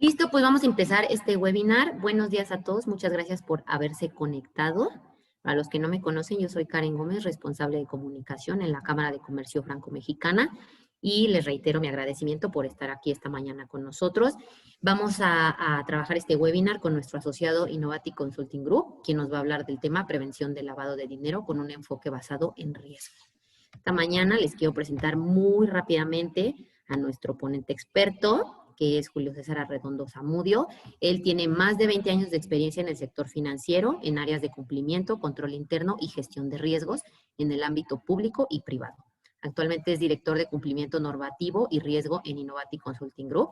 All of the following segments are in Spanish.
Listo, pues vamos a empezar este webinar. Buenos días a todos, muchas gracias por haberse conectado. Para los que no me conocen, yo soy Karen Gómez, responsable de comunicación en la Cámara de Comercio Franco-Mexicana, y les reitero mi agradecimiento por estar aquí esta mañana con nosotros. Vamos a trabajar este webinar con nuestro asociado Innovati Consulting Group, quien nos va a hablar del tema prevención del lavado de dinero con un enfoque basado en riesgo. Esta mañana les quiero presentar muy rápidamente a nuestro ponente experto, que es Julio César Arredondo Zamudio. Él tiene más de 20 años de experiencia en el sector financiero, en áreas de cumplimiento, control interno y gestión de riesgos en el ámbito público y privado. Actualmente es director de cumplimiento normativo y riesgo en Innovati Consulting Group.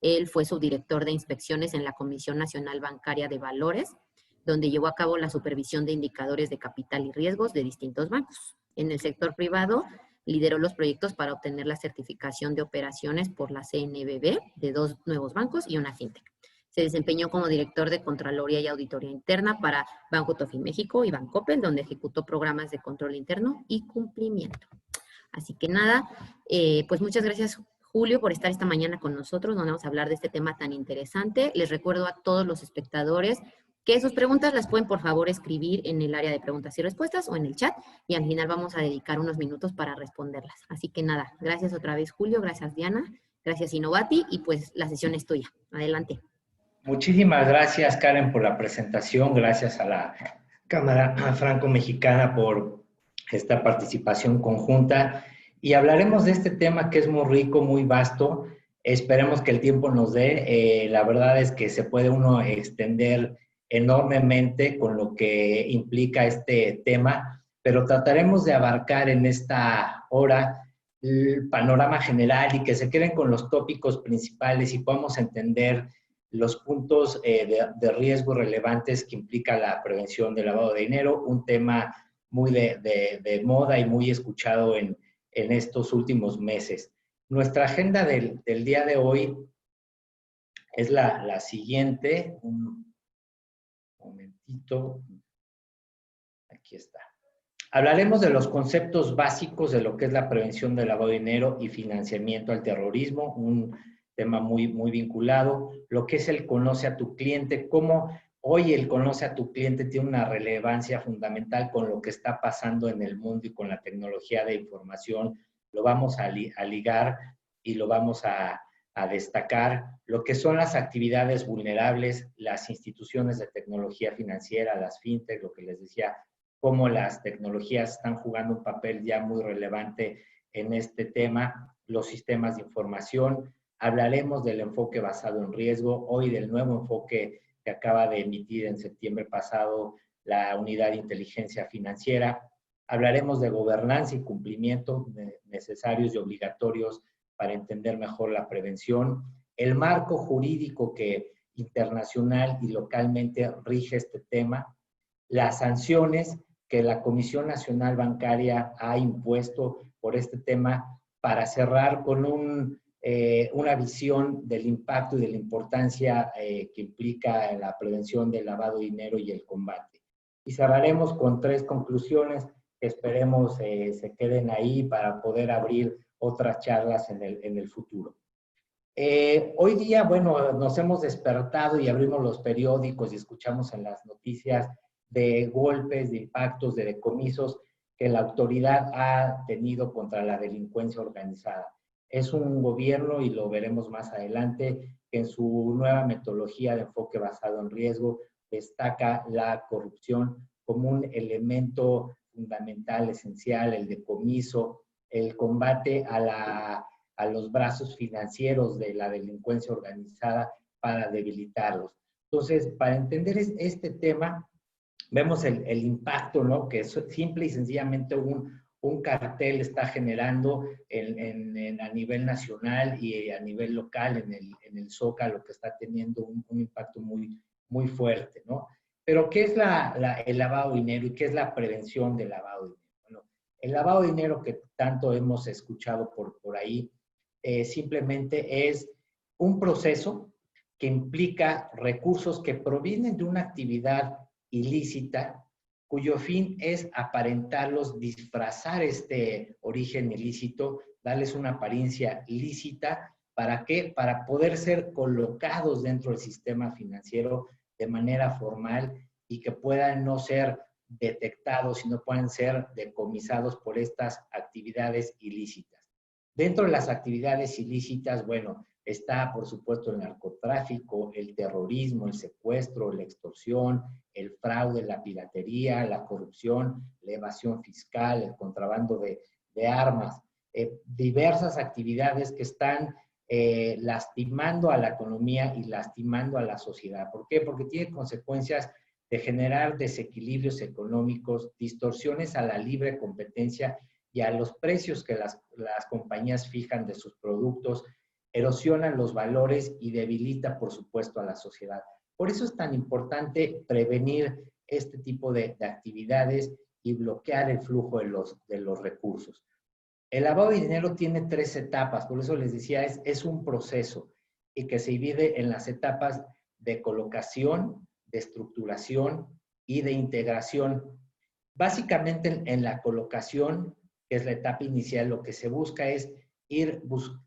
Él fue subdirector de inspecciones en la Comisión Nacional Bancaria de Valores, donde llevó a cabo la supervisión de indicadores de capital y riesgos de distintos bancos. En el sector privado, lideró los proyectos para obtener la certificación de operaciones por la CNBV de 2 nuevos bancos y una fintech. Se desempeñó como director de Contraloría y Auditoría Interna para Banco Tofin México y Bancoppel, donde ejecutó programas de control interno y cumplimiento. Así que nada, pues muchas gracias, Julio, por estar esta mañana con nosotros, donde vamos a hablar de este tema tan interesante. Les recuerdo a todos los espectadores que sus preguntas las pueden, por favor, escribir en el área de preguntas y respuestas o en el chat, y al final vamos a dedicar unos minutos para responderlas. Así que nada, gracias otra vez, Julio, gracias, Diana, gracias, Innovati, y pues la sesión es tuya. Adelante. Muchísimas gracias, Karen, por la presentación. Gracias a la Cámara Franco-Mexicana por esta participación conjunta. Y hablaremos de este tema que es muy rico, muy vasto. Esperemos que el tiempo nos dé. La verdad es que se puede uno extender enormemente con lo que implica este tema, pero trataremos de abarcar en esta hora el panorama general y que se queden con los tópicos principales y podamos entender los puntos de riesgo relevantes que implica la prevención del lavado de dinero, un tema muy de moda y muy escuchado en estos últimos meses. Nuestra agenda del día de hoy es la siguiente. Un momentito. Aquí está. Hablaremos de los conceptos básicos de lo que es la prevención del lavado de dinero y financiamiento al terrorismo, un tema muy vinculado. Lo que es el conoce a tu cliente, cómo hoy el conoce a tu cliente tiene una relevancia fundamental con lo que está pasando en el mundo y con la tecnología de información. Lo vamos a ligar y lo vamos a destacar. Lo que son las actividades vulnerables, las instituciones de tecnología financiera, las fintech, lo que les decía, cómo las tecnologías están jugando un papel ya muy relevante en este tema, los sistemas de información. Hablaremos del enfoque basado en riesgo, hoy del nuevo enfoque que acaba de emitir en septiembre pasado la Unidad de Inteligencia Financiera. Hablaremos de gobernanza y cumplimiento necesarios y obligatorios para entender mejor la prevención, el marco jurídico que internacional y localmente rige este tema, las sanciones que la Comisión Nacional Bancaria ha impuesto por este tema para cerrar con una visión del impacto y de la importancia que implica la prevención del lavado de dinero y el combate. Y cerraremos con 3 conclusiones que esperemos se queden ahí para poder abrir otras charlas en el futuro. Hoy día, bueno, nos hemos despertado y abrimos los periódicos y escuchamos en las noticias de golpes, de impactos, de decomisos que la autoridad ha tenido contra la delincuencia organizada. Es un gobierno, y lo veremos más adelante, que en su nueva metodología de enfoque basado en riesgo destaca la corrupción como un elemento fundamental, esencial, el decomiso, el combate a los brazos financieros de la delincuencia organizada para debilitarlos. Entonces, para entender este tema, vemos el impacto, ¿no? Que es simple y sencillamente un cartel está generando a nivel nacional y a nivel local en el Zócalo, que está teniendo un impacto muy fuerte, ¿no? Pero, ¿qué es el lavado de dinero y qué es la prevención del lavado de dinero? Bueno, el lavado de dinero que tanto hemos escuchado por ahí, simplemente es un proceso que implica recursos que provienen de una actividad ilícita, cuyo fin es aparentarlos, disfrazar este origen ilícito, darles una apariencia lícita ¿Para qué? Para poder ser colocados dentro del sistema financiero de manera formal y que puedan no ser detectados, sino puedan ser decomisados por estas actividades ilícitas. Dentro de las actividades ilícitas, bueno, está por supuesto el narcotráfico, el terrorismo, el secuestro, la extorsión, el fraude, la piratería, la corrupción, la evasión fiscal, el contrabando de armas, diversas actividades que están lastimando a la economía y lastimando a la sociedad. ¿Por qué? Porque tiene consecuencias de generar desequilibrios económicos, distorsiones a la libre competencia y a los precios que las compañías fijan de sus productos, erosionan los valores y debilita, por supuesto, a la sociedad. Por eso es tan importante prevenir este tipo de actividades y bloquear el flujo de los recursos. El lavado de dinero tiene 3 etapas, por eso les decía, es un proceso y que se divide en las etapas de colocación, de estructuración y de integración. Básicamente en la colocación, que es la etapa inicial, lo que se busca es ir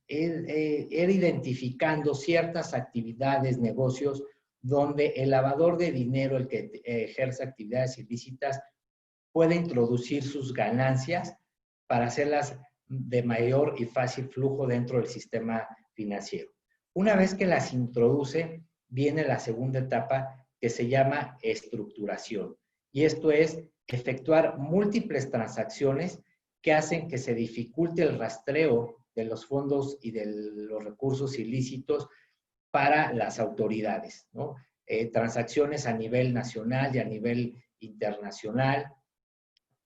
identificando ciertas actividades, negocios, donde el lavador de dinero, el que ejerce actividades ilícitas, puede introducir sus ganancias para hacerlas de mayor y fácil flujo dentro del sistema financiero. Una vez que las introduce, viene la segunda etapa que se llama estructuración. Y esto es efectuar múltiples transacciones que hacen que se dificulte el rastreo de los fondos y de los recursos ilícitos para las autoridades, ¿no? Transacciones a nivel nacional y a nivel internacional,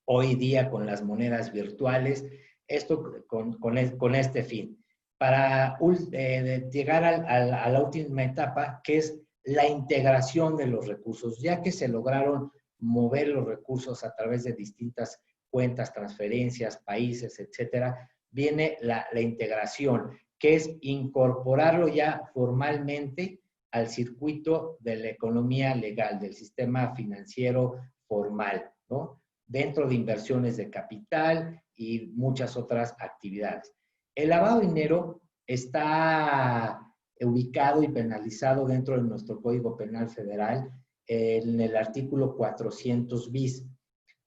hoy día con las monedas virtuales, esto con este fin, para llegar a la última etapa, que es la integración de los recursos, ya que se lograron mover los recursos a través de distintas cuentas, transferencias, países, etcétera, viene la integración, que es incorporarlo ya formalmente al circuito de la economía legal, del sistema financiero formal, ¿no? Dentro de inversiones de capital y muchas otras actividades. El lavado de dinero está ubicado y penalizado dentro de nuestro Código Penal Federal en el artículo 400 bis.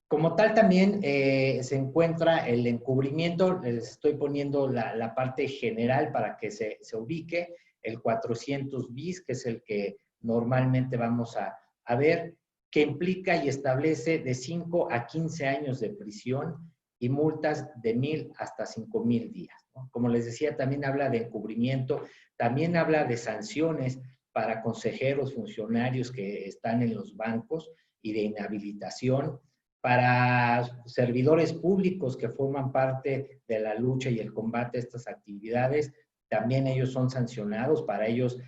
Como tal, también se encuentra el encubrimiento, les estoy poniendo la parte general para que se ubique, el 400 bis, que es el que normalmente vamos a ver, que implica y establece de 5 a 15 años de prisión y multas de 1,000 hasta 5,000 días, ¿no? Como les decía, también habla de encubrimiento, también habla de sanciones para consejeros, funcionarios que están en los bancos y de inhabilitación, para servidores públicos que forman parte de la lucha y el combate a estas actividades, también ellos son sancionados, para ellos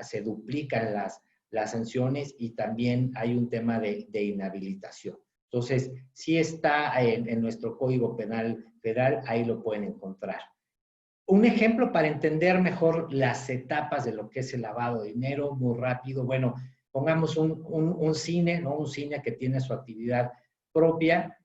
se duplican las sanciones y también hay un tema de inhabilitación. Entonces, sí está en nuestro Código Penal Federal, ahí lo pueden encontrar. Un ejemplo para entender mejor las etapas de lo que es el lavado de dinero, muy rápido. Bueno, pongamos un cine, ¿no? Un cine que tiene su actividad propia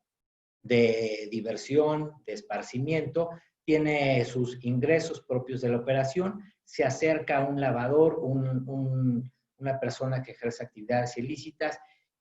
de diversión, de esparcimiento, tiene sus ingresos propios de la operación, se acerca a un lavador, una persona que ejerce actividades ilícitas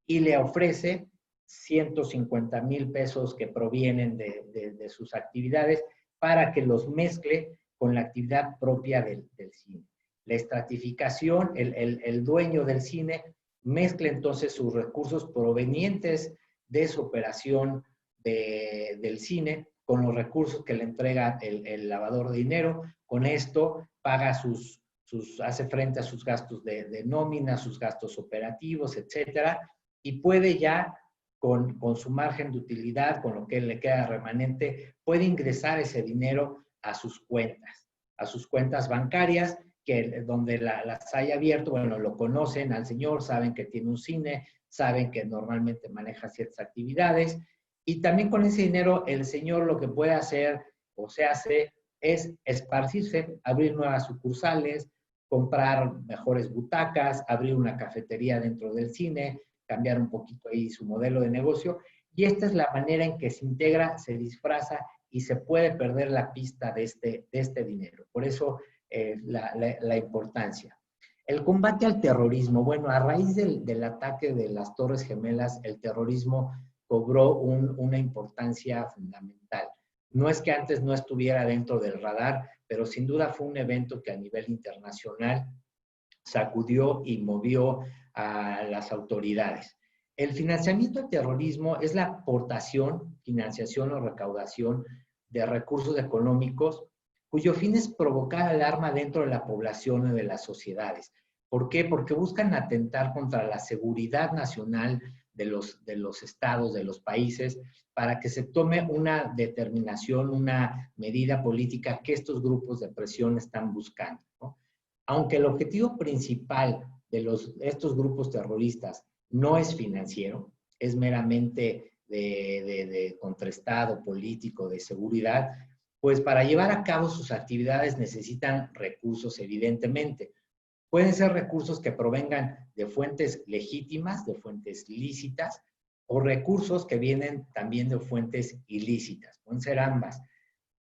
y le ofrece 150,000 pesos que provienen de sus actividades para que los mezcle con la actividad propia del cine. La estratificación, el dueño del cine mezcla entonces sus recursos provenientes de su operación del cine con los recursos que le entrega el lavador de dinero. Con esto paga hace frente a sus gastos de nómina, sus gastos operativos, etcétera, y puede ya con su margen de utilidad, con lo que le queda remanente, puede ingresar ese dinero a sus cuentas bancarias, donde las haya abierto. Bueno, lo conocen al señor, saben que tiene un cine, saben que normalmente maneja ciertas actividades, y también con ese dinero el señor lo que puede hacer o se hace es esparcirse, abrir nuevas sucursales, comprar mejores butacas, abrir una cafetería dentro del cine, cambiar un poquito ahí su modelo de negocio, y esta es la manera en que se integra, se disfraza y se puede perder la pista de este dinero. Por eso la importancia. El combate al terrorismo. Bueno, a raíz del ataque de las Torres Gemelas, el terrorismo cobró una importancia fundamental. No es que antes no estuviera dentro del radar, pero sin duda fue un evento que a nivel internacional sacudió y movió a las autoridades. El financiamiento al terrorismo es la aportación, financiación o recaudación de recursos económicos cuyo fin es provocar alarma dentro de la población y de las sociedades. ¿Por qué? Porque buscan atentar contra la seguridad nacional de los estados, de los países, para que se tome una determinación, una medida política que estos grupos de presión están buscando, ¿no? Aunque el objetivo principal de estos grupos terroristas no es financiero, es meramente de contraestado político, de seguridad, pues para llevar a cabo sus actividades necesitan recursos, evidentemente. Pueden ser recursos que provengan de fuentes legítimas, de fuentes lícitas, o recursos que vienen también de fuentes ilícitas. Pueden ser ambas.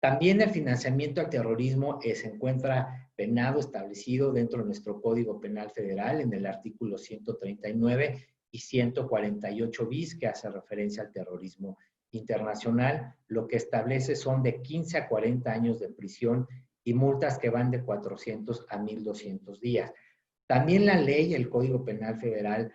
También el financiamiento al terrorismo se encuentra penado, establecido dentro de nuestro Código Penal Federal en el artículo 139 y 148 bis, que hace referencia al terrorismo internacional. Lo que establece son de 15 a 40 años de prisión y multas que van de 400 a 1,200 días. También la ley, el Código Penal Federal,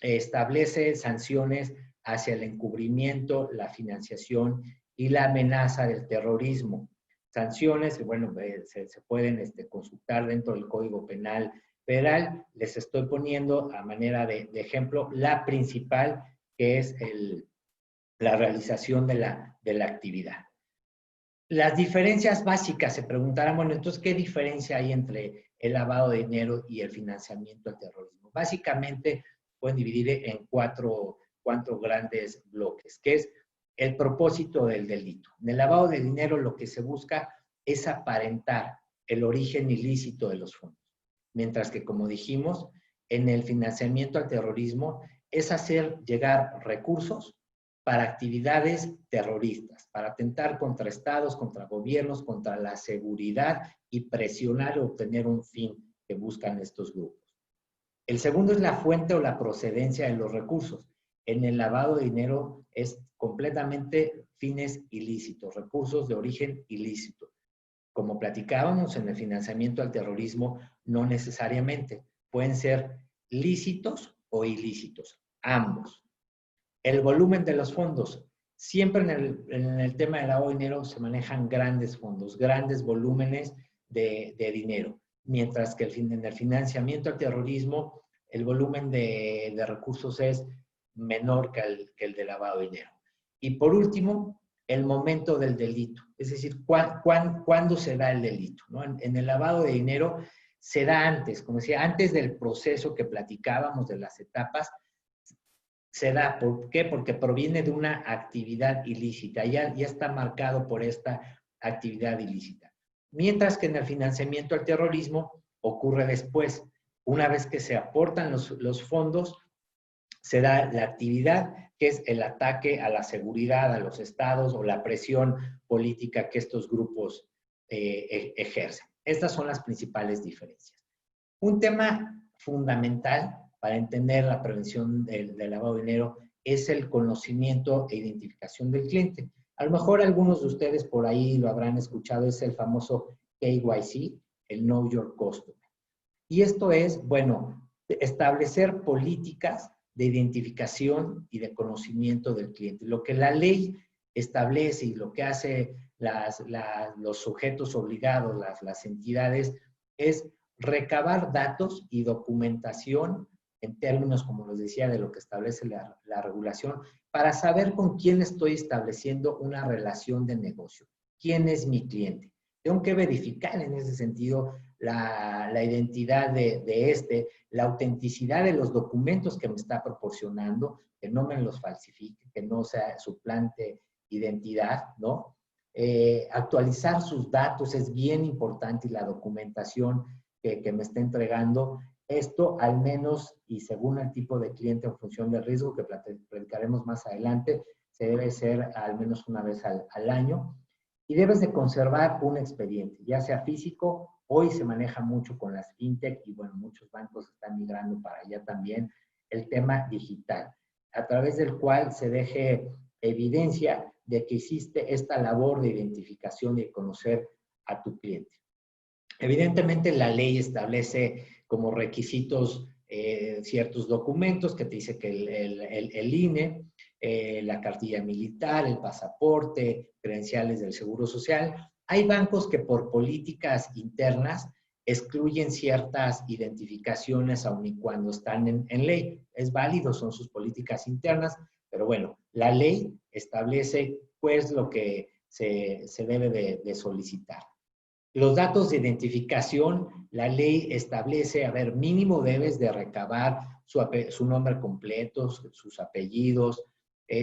establece sanciones hacia el encubrimiento, la financiación y la amenaza del terrorismo. Sanciones que, bueno, se pueden consultar dentro del Código Penal Federal. Les estoy poniendo a manera de ejemplo la principal, que es la realización de la actividad. Las diferencias básicas, se preguntarán, bueno, entonces, ¿qué diferencia hay entre el lavado de dinero y el financiamiento al terrorismo? Básicamente, pueden dividir en cuatro grandes bloques, que es el propósito del delito. En el lavado de dinero lo que se busca es aparentar el origen ilícito de los fondos, mientras que, como dijimos, en el financiamiento al terrorismo es hacer llegar recursos para actividades terroristas, para atentar contra estados, contra gobiernos, contra la seguridad y presionar o obtener un fin que buscan estos grupos. El segundo es la fuente o la procedencia de los recursos. En el lavado de dinero es completamente fines ilícitos, recursos de origen ilícito. Como platicábamos, en el financiamiento al terrorismo, no necesariamente. Pueden ser lícitos o ilícitos, ambos. El volumen de los fondos. Siempre en el tema del lavado de dinero se manejan grandes fondos, grandes volúmenes de dinero. Mientras que en el financiamiento al terrorismo, el volumen de recursos es menor que el de lavado de dinero. Y por último, el momento del delito. Es decir, ¿cuándo se da el delito, ¿no? En el lavado de dinero se da antes, como decía, antes del proceso que platicábamos de las etapas, se da. ¿Por qué? Porque proviene de una actividad ilícita. Ya está marcado por esta actividad ilícita. Mientras que en el financiamiento al terrorismo ocurre después. Una vez que se aportan los fondos, se da la actividad, que es el ataque a la seguridad, a los estados o la presión política que estos grupos ejercen. Estas son las principales diferencias. Un tema fundamental para entender la prevención del lavado de dinero es el conocimiento e identificación del cliente. A lo mejor algunos de ustedes por ahí lo habrán escuchado, es el famoso KYC, el Know Your Customer. Y esto es, bueno, establecer políticas de identificación y de conocimiento del cliente. Lo que la ley establece y lo que hace los sujetos obligados, las entidades, es recabar datos y documentación en términos, como les decía, de lo que establece la regulación, para saber con quién estoy estableciendo una relación de negocio. ¿Quién es mi cliente? Tengo que verificar en ese sentido la identidad de la autenticidad de los documentos que me está proporcionando, que no me los falsifique, que no sea suplante identidad, ¿no? Actualizar sus datos es bien importante y la documentación que me está entregando. Esto al menos, y según el tipo de cliente en función del riesgo que platicaremos más adelante, se debe hacer al menos una vez al año. y debes de conservar un expediente, ya sea físico. Hoy se maneja mucho con las fintech y bueno, muchos bancos están migrando para allá también, el tema digital, a través del cual se deje evidencia de que hiciste esta labor de identificación y de conocer a tu cliente. Evidentemente, la ley establece como requisitos ciertos documentos que te dice que el INE, la cartilla militar, el pasaporte, credenciales del Seguro Social. Hay bancos que por políticas internas excluyen ciertas identificaciones aun y cuando están en ley. Es válido, son sus políticas internas, pero bueno, la ley establece pues lo que se debe de solicitar. Los datos de identificación, la ley establece, a ver, mínimo debes de recabar su nombre completo, sus apellidos,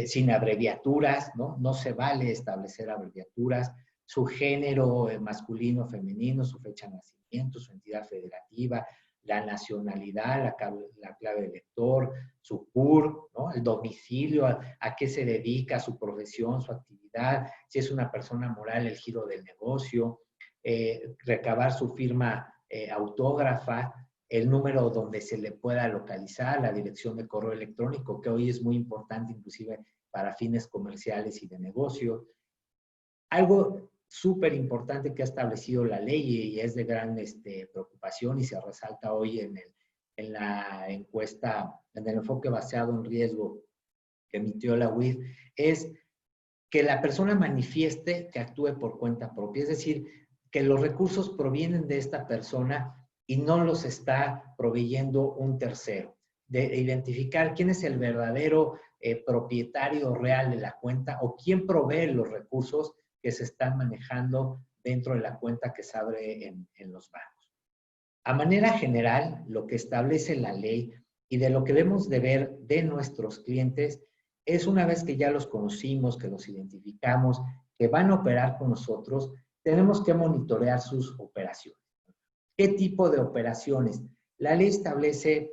sin abreviaturas, ¿no? No se vale establecer abreviaturas, su género masculino, femenino, su fecha de nacimiento, su entidad federativa, la nacionalidad, la clave de lector, su CUR, ¿no? El domicilio, a qué se dedica, su profesión, su actividad, si es una persona moral, el giro del negocio, recabar su firma autógrafa, el número donde se le pueda localizar, la dirección de correo electrónico, que hoy es muy importante inclusive para fines comerciales y de negocio. Algo súper importante que ha establecido la ley y es de gran preocupación y se resalta hoy en la encuesta, en el enfoque basado en riesgo que emitió la UIF, es que la persona manifieste que actúe por cuenta propia, es decir, que los recursos provienen de esta persona y no los está proveyendo un tercero. De identificar quién es el verdadero propietario real de la cuenta o quién provee los recursos que se están manejando dentro de la cuenta que se abre en los bancos. A manera general, lo que establece la ley y de lo que debemos de ver de nuestros clientes es una vez que ya los conocimos, que los identificamos, que van a operar con nosotros, tenemos que monitorear sus operaciones. ¿Qué tipo de operaciones? La ley establece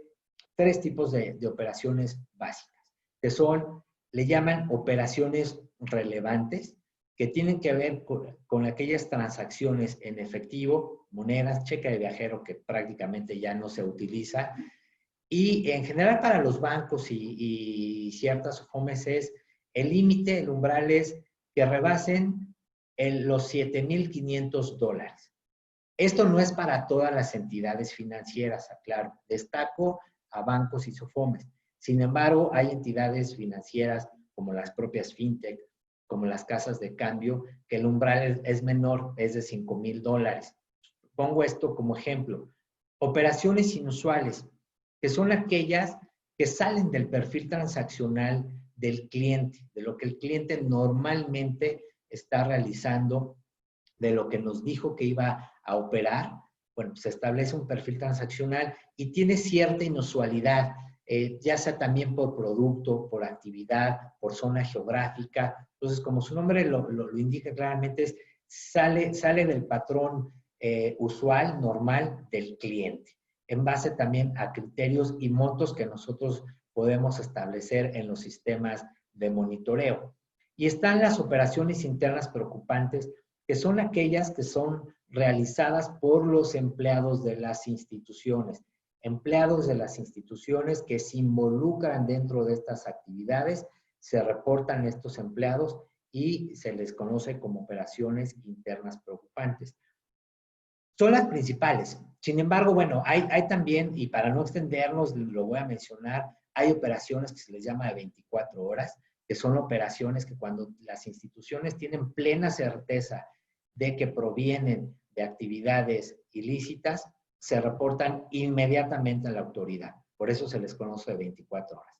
3 tipos de operaciones básicas, que son, le llaman operaciones relevantes, que tienen que ver con aquellas transacciones en efectivo, monedas, cheque de viajero que prácticamente ya no se utiliza, y en general para los bancos y ciertas FOMES es el límite, el umbral es que rebasen los $7,500. Esto no es para todas las entidades financieras, aclaro. Destaco a bancos y SOFOMES. Sin embargo, hay entidades financieras como las propias fintech, como las casas de cambio, que el umbral es menor, es de $5,000. Pongo esto como ejemplo. Operaciones inusuales, que son aquellas que salen del perfil transaccional del cliente, de lo que el cliente normalmente está realizando, de lo que nos dijo que iba a operar. Bueno, se establece un perfil transaccional y tiene cierta inusualidad, ya sea también por producto, por actividad, por zona geográfica. Entonces, como su nombre lo indica claramente, sale del patrón usual, normal del cliente, en base también a criterios y montos que nosotros podemos establecer en los sistemas de monitoreo. Y están las operaciones internas preocupantes, que son aquellas que son realizadas por los empleados de las instituciones. Empleados de las instituciones que se involucran dentro de estas actividades, se reportan estos empleados y se les conoce como operaciones internas preocupantes. Son las principales. Sin embargo, bueno, hay también, y para no extendernos, lo voy a mencionar, hay operaciones que se les llama de 24 horas, que son operaciones que cuando las instituciones tienen plena certeza de que provienen de actividades ilícitas, se reportan inmediatamente a la autoridad. Por eso se les conoce de 24 horas.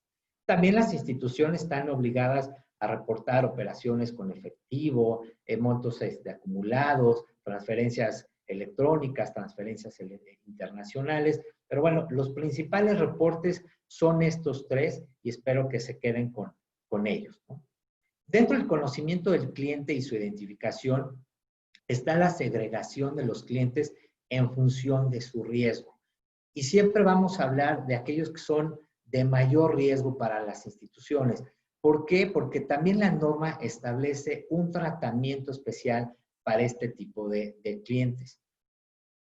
También las instituciones están obligadas a reportar operaciones con efectivo, montos acumulados, transferencias electrónicas, transferencias internacionales. Pero bueno, los principales reportes son estos 3 y espero que se queden con ellos, ¿no? Dentro del conocimiento del cliente y su identificación está la segregación de los clientes en función de su riesgo. Y siempre vamos a hablar de aquellos que son de mayor riesgo para las instituciones. ¿Por qué? Porque también la norma establece un tratamiento especial para este tipo de clientes.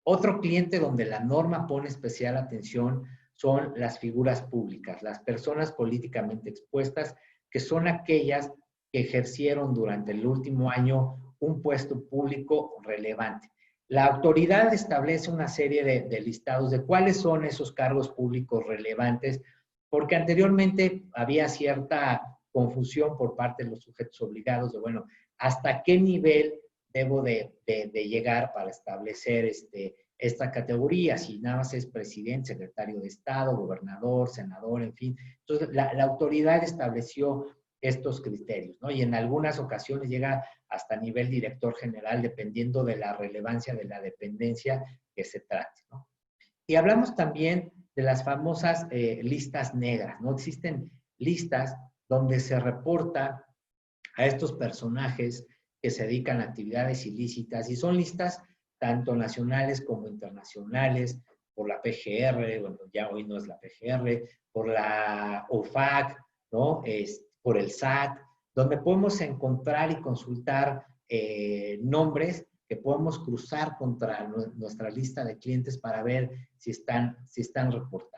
Otro cliente donde la norma pone especial atención son las figuras públicas, las personas políticamente expuestas, que son aquellas que ejercieron durante el último año un puesto público relevante. La autoridad establece una serie de listados de cuáles son esos cargos públicos relevantes, porque anteriormente había cierta confusión por parte de los sujetos obligados de, bueno, ¿hasta qué nivel debo de llegar para establecer esta categoría? Si nada más es presidente, secretario de Estado, gobernador, senador, en fin. Entonces, la autoridad estableció estos criterios, ¿no? Y en algunas ocasiones llega hasta nivel director general, dependiendo de la relevancia de la dependencia que se trate, ¿no? Y hablamos también de las famosas listas negras, ¿no? Existen listas donde se reporta a estos personajes que se dedican a actividades ilícitas y son listas tanto nacionales como internacionales, por la PGR, bueno, ya hoy no es la PGR, por la OFAC, ¿no? Por el SAT, donde podemos encontrar y consultar nombres que podemos cruzar contra nuestra lista de clientes para ver si están reportados.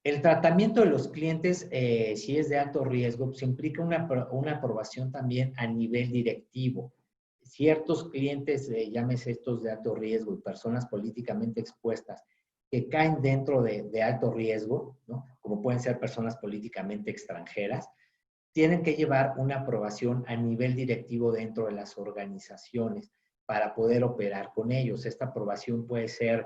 El tratamiento de los clientes, si es de alto riesgo, pues implica una aprobación también a nivel directivo. Ciertos clientes, llámese estos de alto riesgo y personas políticamente expuestas, que caen dentro de alto riesgo, ¿no? Como pueden ser personas políticamente extranjeras, tienen que llevar una aprobación a nivel directivo dentro de las organizaciones para poder operar con ellos. Esta aprobación puede ser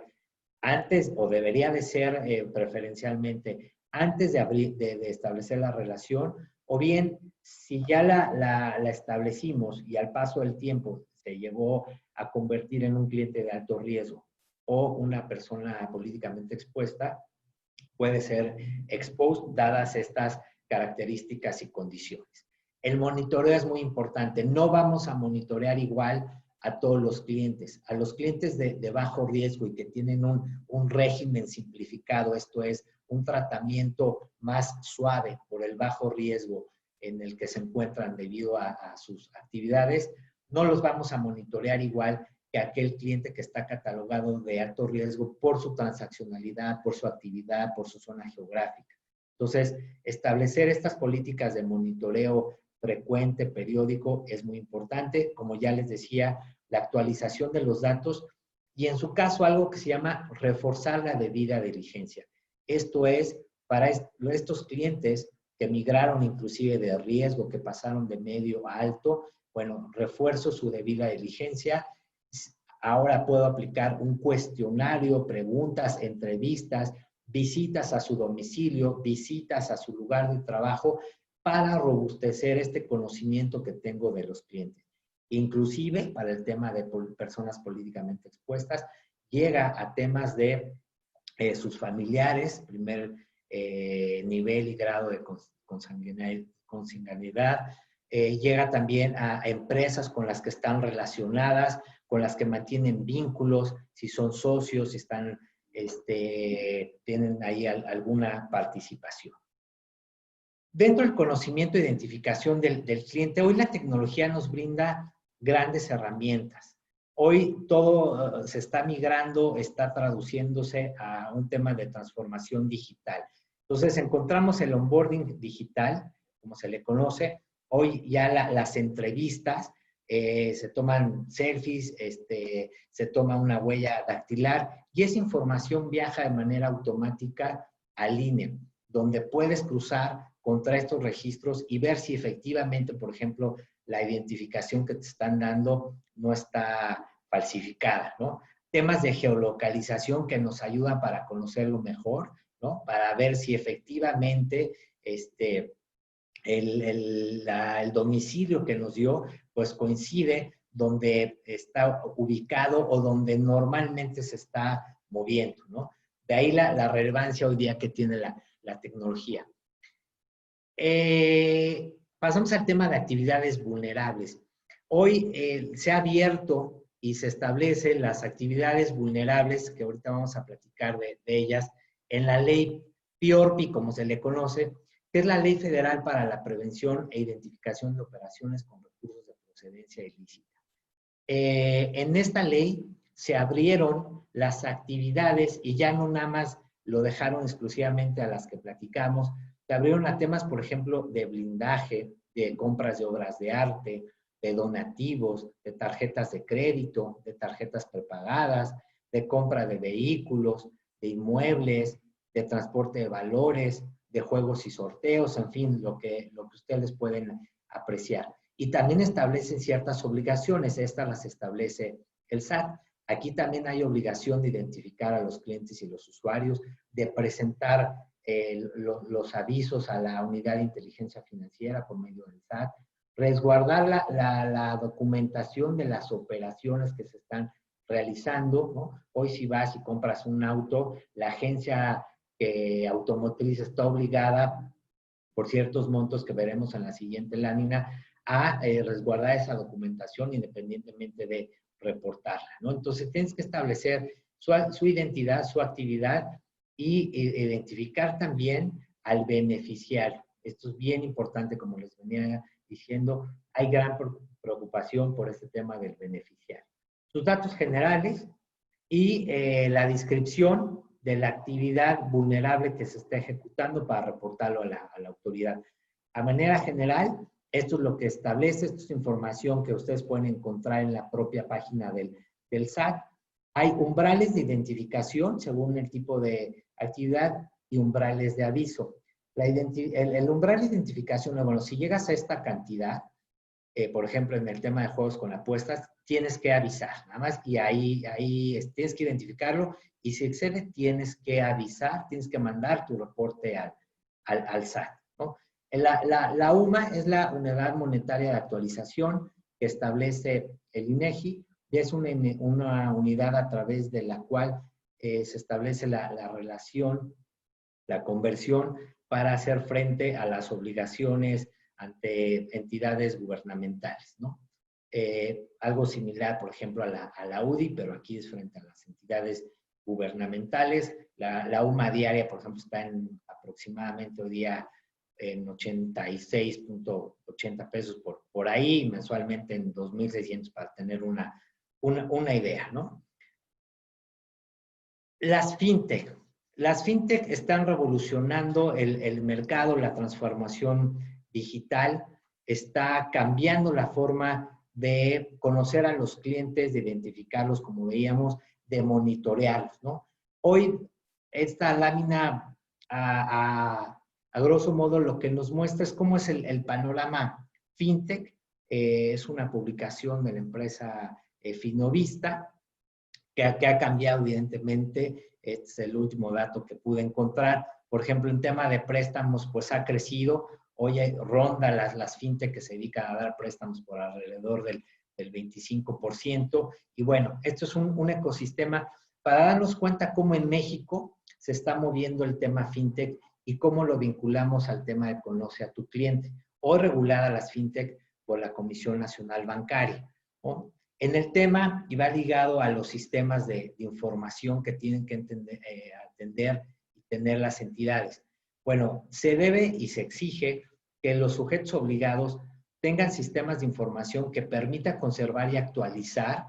antes, o debería de ser preferencialmente antes de establecer la relación, o bien si ya la establecimos y al paso del tiempo se llegó a convertir en un cliente de alto riesgo o una persona políticamente expuesta, puede ser exposed dadas estas características y condiciones. El monitoreo es muy importante. No vamos a monitorear igual a todos los clientes. A los clientes de bajo riesgo y que tienen un régimen simplificado, esto es, un tratamiento más suave por el bajo riesgo en el que se encuentran debido a sus actividades, no los vamos a monitorear igual que aquel cliente que está catalogado de alto riesgo por su transaccionalidad, por su actividad, por su zona geográfica. Entonces, establecer estas políticas de monitoreo frecuente, periódico, es muy importante. Como ya les decía, la actualización de los datos y en su caso algo que se llama reforzar la debida diligencia. Esto es, para estos clientes que migraron inclusive de riesgo, que pasaron de medio a alto, bueno, refuerzo su debida diligencia. Ahora puedo aplicar un cuestionario, preguntas, entrevistas, visitas a su domicilio, visitas a su lugar de trabajo para robustecer este conocimiento que tengo de los clientes. Inclusive para el tema de personas políticamente expuestas, llega a temas de sus familiares, primer nivel y grado de consanguinidad, llega también a empresas con las que están relacionadas, con las que mantienen vínculos, si son socios, si están, tienen ahí alguna participación. Dentro del conocimiento e identificación del cliente, hoy la tecnología nos brinda grandes herramientas. Hoy todo se está migrando, está traduciéndose a un tema de transformación digital. Entonces, encontramos el onboarding digital, como se le conoce. Hoy ya las entrevistas, se toman selfies, se toma una huella dactilar y esa información viaja de manera automática al INE, donde puedes cruzar contra estos registros y ver si efectivamente, por ejemplo, la identificación que te están dando no está falsificada, ¿no? Temas de geolocalización que nos ayudan para conocerlo mejor, ¿no? Para ver si efectivamente el domicilio que nos dio, pues coincide donde está ubicado o donde normalmente se está moviendo, ¿no? De ahí la relevancia hoy día que tiene la tecnología. Pasamos al tema de actividades vulnerables. Hoy se ha abierto y se establecen las actividades vulnerables, que ahorita vamos a platicar de ellas, en la ley PIORPI, como se le conoce, que es la Ley Federal para la Prevención e Identificación de Operaciones con Recursos de Procedencia Ilícita. En esta ley se abrieron las actividades y ya no nada más lo dejaron exclusivamente a las que platicamos, se abrieron a temas, por ejemplo, de blindaje, de compras de obras de arte, de donativos, de tarjetas de crédito, de tarjetas prepagadas, de compra de vehículos, de inmuebles, de transporte de valores, de juegos y sorteos, en fin, lo que ustedes pueden apreciar. Y también establecen ciertas obligaciones, estas las establece el SAT. Aquí también hay obligación de identificar a los clientes y los usuarios, de presentar los avisos a la Unidad de Inteligencia Financiera por medio del SAT, resguardar la documentación de las operaciones que se están realizando, ¿no? Hoy si vas y compras un auto, la agencia automotriz está obligada, por ciertos montos que veremos en la siguiente lámina, a resguardar esa documentación independientemente de reportarla, ¿no? Entonces tienes que establecer su identidad, su actividad y identificar también al beneficiario. Esto es bien importante, como les venía diciendo, hay gran preocupación por este tema del beneficiario. Sus datos generales y la descripción de la actividad vulnerable que se está ejecutando para reportarlo a la autoridad. A manera general, esto es lo que establece, esto es información que ustedes pueden encontrar en la propia página del SAT. Hay umbrales de identificación según el tipo de actividad y umbrales de aviso. El umbral de identificación, bueno, si llegas a esta cantidad, por ejemplo, en el tema de juegos con apuestas, tienes que avisar, nada más, y ahí tienes que identificarlo, y si excede, tienes que avisar, tienes que mandar tu reporte al SAT, ¿no? La UMA es la Unidad Monetaria de Actualización que establece el INEGI, y es una unidad a través de la cual se establece la relación, la conversión para hacer frente a las obligaciones ante entidades gubernamentales, ¿no? Algo similar, por ejemplo, a la UDI, pero aquí es frente a las entidades gubernamentales. La UMA diaria, por ejemplo, está en aproximadamente hoy día en 86.80 pesos por ahí, mensualmente en 2.600 para tener una idea, ¿no? Las fintech. Las fintech están revolucionando el mercado, la transformación digital, está cambiando la forma de conocer a los clientes, de identificarlos, como veíamos, de monitorearlos, ¿no? Hoy, esta lámina, a grosso modo, lo que nos muestra es cómo es el panorama fintech. Es una publicación de la empresa Finovista, que ha cambiado evidentemente. Este es el último dato que pude encontrar. Por ejemplo, en tema de préstamos, pues ha crecido. Hoy ronda las fintech que se dedican a dar préstamos por alrededor del 25%. Y bueno, esto es un ecosistema para darnos cuenta cómo en México se está moviendo el tema fintech y cómo lo vinculamos al tema de conoce a tu cliente. Hoy regulada las fintech por la Comisión Nacional Bancaria, ¿no? En el tema, y va ligado a los sistemas de información que tienen que atender y tener las entidades. Bueno, se debe y se exige que los sujetos obligados tengan sistemas de información que permitan conservar y actualizar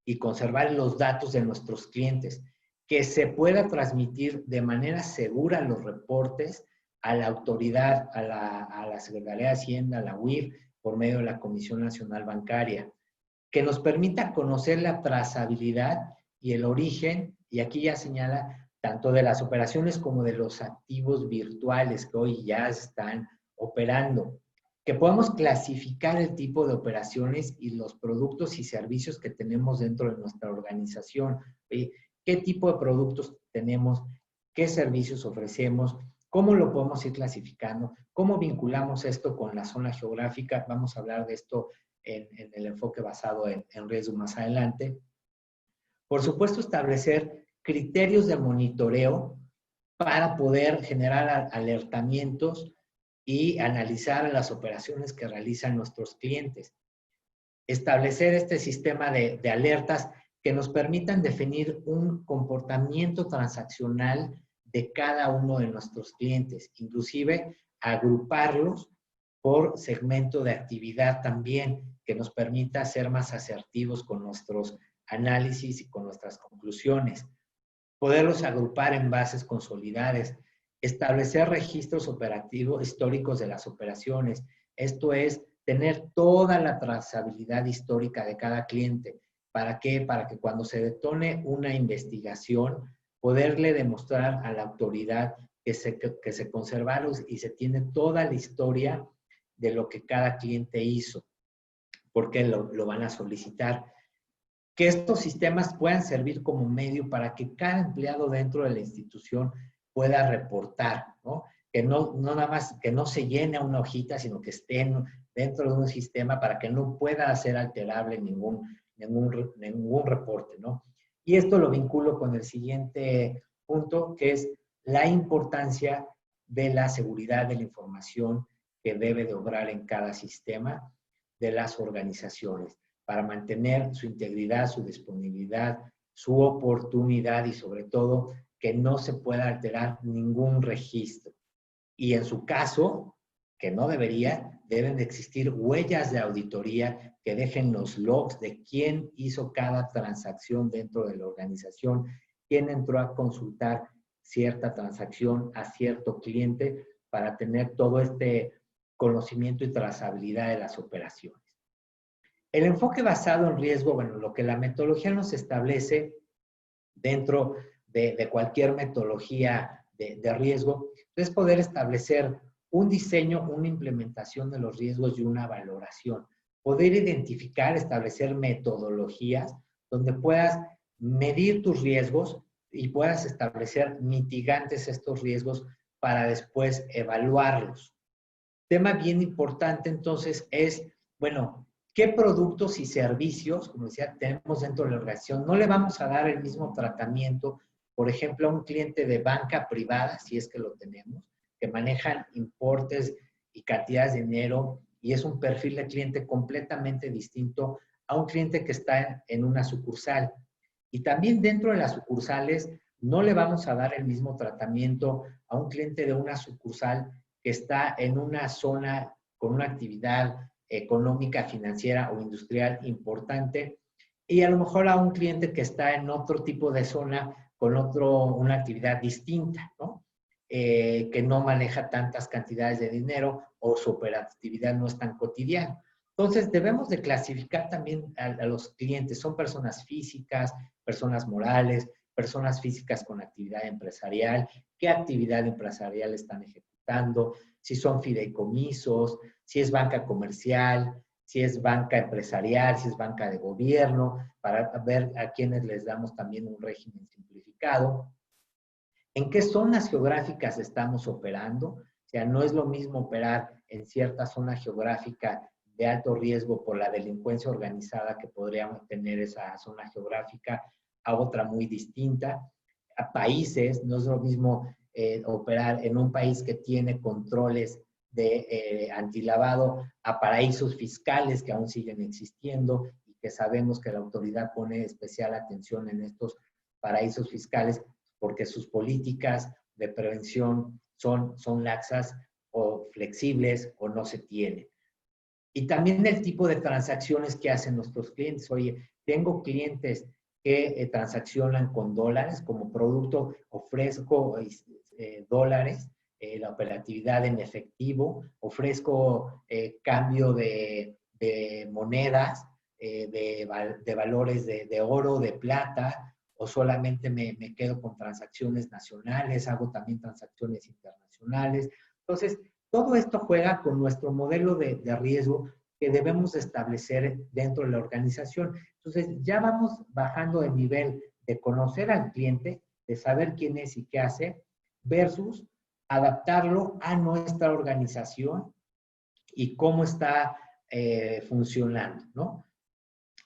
y conservar los datos de nuestros clientes, que se pueda transmitir de manera segura los reportes a la autoridad, a la Secretaría de Hacienda, a la UIF, por medio de la Comisión Nacional Bancaria, que nos permita conocer la trazabilidad y el origen, y aquí ya señala, tanto de las operaciones como de los activos virtuales que hoy ya están operando, que podamos clasificar el tipo de operaciones y los productos y servicios que tenemos dentro de nuestra organización. ¿Qué tipo de productos tenemos? ¿Qué servicios ofrecemos? ¿Cómo lo podemos ir clasificando? ¿Cómo vinculamos esto con la zona geográfica? Vamos a hablar de esto en el enfoque basado en riesgo más adelante. Por supuesto, establecer criterios de monitoreo para poder generar alertamientos y analizar las operaciones que realizan nuestros clientes. Establecer este sistema de alertas que nos permitan definir un comportamiento transaccional de cada uno de nuestros clientes, inclusive agruparlos por segmento de actividad también, que nos permita ser más asertivos con nuestros análisis y con nuestras conclusiones. Poderlos agrupar en bases consolidadas, establecer registros operativos históricos de las operaciones. Esto es tener toda la trazabilidad histórica de cada cliente. ¿Para qué? Para que cuando se detone una investigación, poderle demostrar a la autoridad que se conservaron y se tiene toda la historia de lo que cada cliente hizo, porque lo van a solicitar. Que estos sistemas puedan servir como medio para que cada empleado dentro de la institución pueda reportar, ¿no? Que no nada más, que no se llene una hojita, sino que esté dentro de un sistema para que no pueda ser alterable ningún reporte, ¿no? Y esto lo vinculo con el siguiente punto, que es la importancia de la seguridad de la información que debe de obrar en cada sistema de las organizaciones para mantener su integridad, su disponibilidad, su oportunidad y sobre todo que no se pueda alterar ningún registro. Y en su caso, que no debería, deben de existir huellas de auditoría que dejen los logs de quién hizo cada transacción dentro de la organización, quién entró a consultar cierta transacción a cierto cliente para tener todo este conocimiento y trazabilidad de las operaciones. El enfoque basado en riesgo, bueno, lo que la metodología nos establece dentro de cualquier metodología de riesgo es poder establecer un diseño, una implementación de los riesgos y una valoración. Poder identificar, establecer metodologías donde puedas medir tus riesgos y puedas establecer mitigantes estos riesgos para después evaluarlos. Tema bien importante entonces es, bueno, ¿qué productos y servicios, como decía, tenemos dentro de la organización? No le vamos a dar el mismo tratamiento, por ejemplo, a un cliente de banca privada, si es que lo tenemos, que manejan importes y cantidades de dinero y es un perfil de cliente completamente distinto a un cliente que está en una sucursal. Y también dentro de las sucursales no le vamos a dar el mismo tratamiento a un cliente de una sucursal que está en una zona con una actividad económica, financiera o industrial importante y a lo mejor a un cliente que está en otro tipo de zona con una actividad distinta, ¿no? Que no maneja tantas cantidades de dinero o su operatividad no es tan cotidiana. Entonces, debemos de clasificar también a los clientes. Son personas físicas, personas morales, personas físicas con actividad empresarial, qué actividad empresarial están ejecutando, si son fideicomisos, si es banca comercial, si es banca empresarial, si es banca de gobierno, para ver a quienes les damos también un régimen simplificado. ¿En qué zonas geográficas estamos operando? O sea, no es lo mismo operar en cierta zona geográfica de alto riesgo por la delincuencia organizada que podríamos tener esa zona geográfica a otra muy distinta. A países, no es lo mismo operar en un país que tiene controles de antilavado a paraísos fiscales que aún siguen existiendo y que sabemos que la autoridad pone especial atención en estos paraísos fiscales porque sus políticas de prevención son laxas o flexibles o no se tienen. Y también el tipo de transacciones que hacen nuestros clientes. Oye, tengo clientes que transaccionan con dólares, como producto ofrezco dólares, la operatividad en efectivo, ofrezco cambio de monedas, de valores de oro, de plata, o solamente me quedo con transacciones nacionales, hago también transacciones internacionales. Entonces, todo esto juega con nuestro modelo de riesgo que debemos establecer dentro de la organización. Entonces, ya vamos bajando de nivel de conocer al cliente, de saber quién es y qué hace, versus adaptarlo a nuestra organización y cómo está funcionando, ¿no?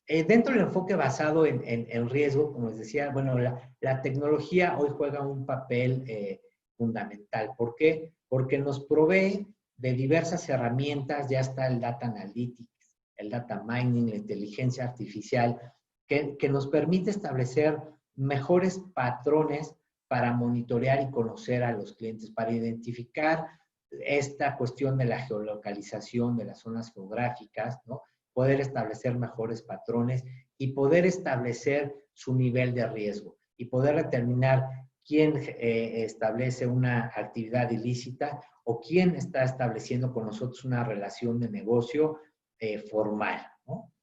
Dentro del enfoque basado en riesgo, como les decía, bueno, la tecnología hoy juega un papel fundamental. ¿Por qué? Porque nos provee de diversas herramientas, ya está el data analytics, el data mining, la inteligencia artificial, que nos permite establecer mejores patrones para monitorear y conocer a los clientes, para identificar esta cuestión de la geolocalización de las zonas geográficas, ¿no? Poder establecer mejores patrones y poder establecer su nivel de riesgo y poder determinar quién establece una actividad ilícita o quién está estableciendo con nosotros una relación de negocio formal, ¿no?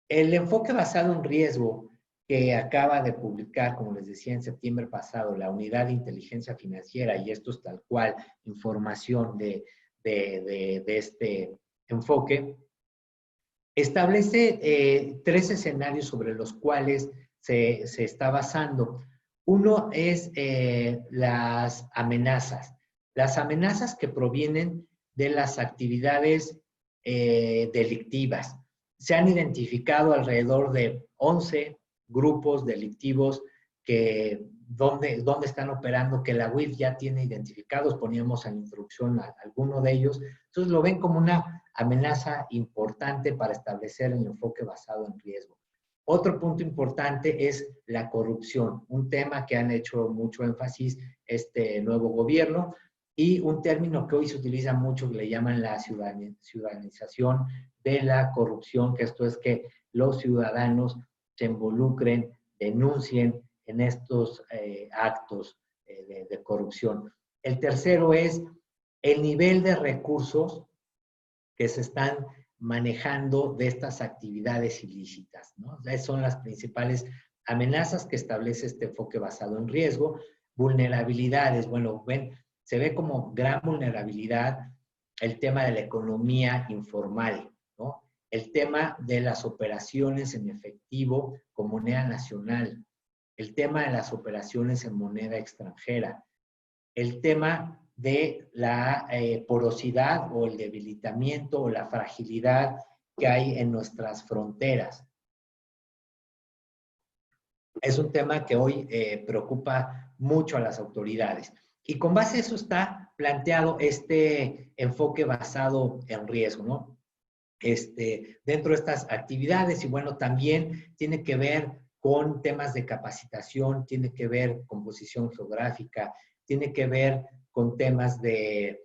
El enfoque basado en riesgo que acaba de publicar, como les decía, en septiembre pasado, la Unidad de Inteligencia Financiera, y esto es tal cual información de este enfoque, establece 3 escenarios sobre los cuales se está basando. Uno es las amenazas. Las amenazas que provienen de las actividades delictivas. Se han identificado alrededor de 11 grupos delictivos que donde están operando, que la UIF ya tiene identificados, poníamos en la introducción a alguno de ellos. Entonces lo ven como una amenaza importante para establecer el enfoque basado en riesgo. Otro punto importante es la corrupción, un tema que han hecho mucho énfasis este nuevo gobierno y un término que hoy se utiliza mucho que le llaman la ciudadanización de la corrupción, que esto es que los ciudadanos se involucren, denuncien en estos actos de corrupción. El tercero es el nivel de recursos que se están manejando de estas actividades ilícitas, ¿no? Esas son las principales amenazas que establece este enfoque basado en riesgo. Vulnerabilidades, bueno, ven, se ve como gran vulnerabilidad el tema de la economía informal, ¿no? El tema de las operaciones en efectivo con moneda nacional, el tema de las operaciones en moneda extranjera, el tema de la porosidad o el debilitamiento o la fragilidad que hay en nuestras fronteras. Es un tema que hoy preocupa mucho a las autoridades. Y con base a eso está planteado este enfoque basado en riesgo, ¿no? Dentro de estas actividades y bueno, también tiene que ver con temas de capacitación, tiene que ver con posición geográfica, tiene que ver con temas de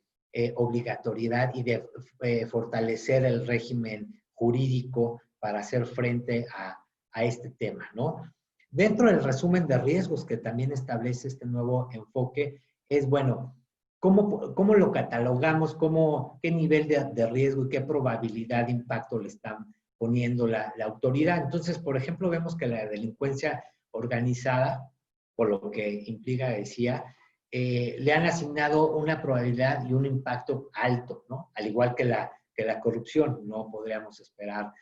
obligatoriedad y de fortalecer el régimen jurídico para hacer frente a este tema, ¿no? Dentro del resumen de riesgos que también establece este nuevo enfoque, es bueno, ¿cómo lo catalogamos? ¿Qué nivel de riesgo y qué probabilidad de impacto le están poniendo la autoridad? Entonces, por ejemplo, vemos que la delincuencia organizada, por lo que implica, decía, le han asignado una probabilidad y un impacto alto, ¿no? Al igual que la corrupción, no podríamos esperar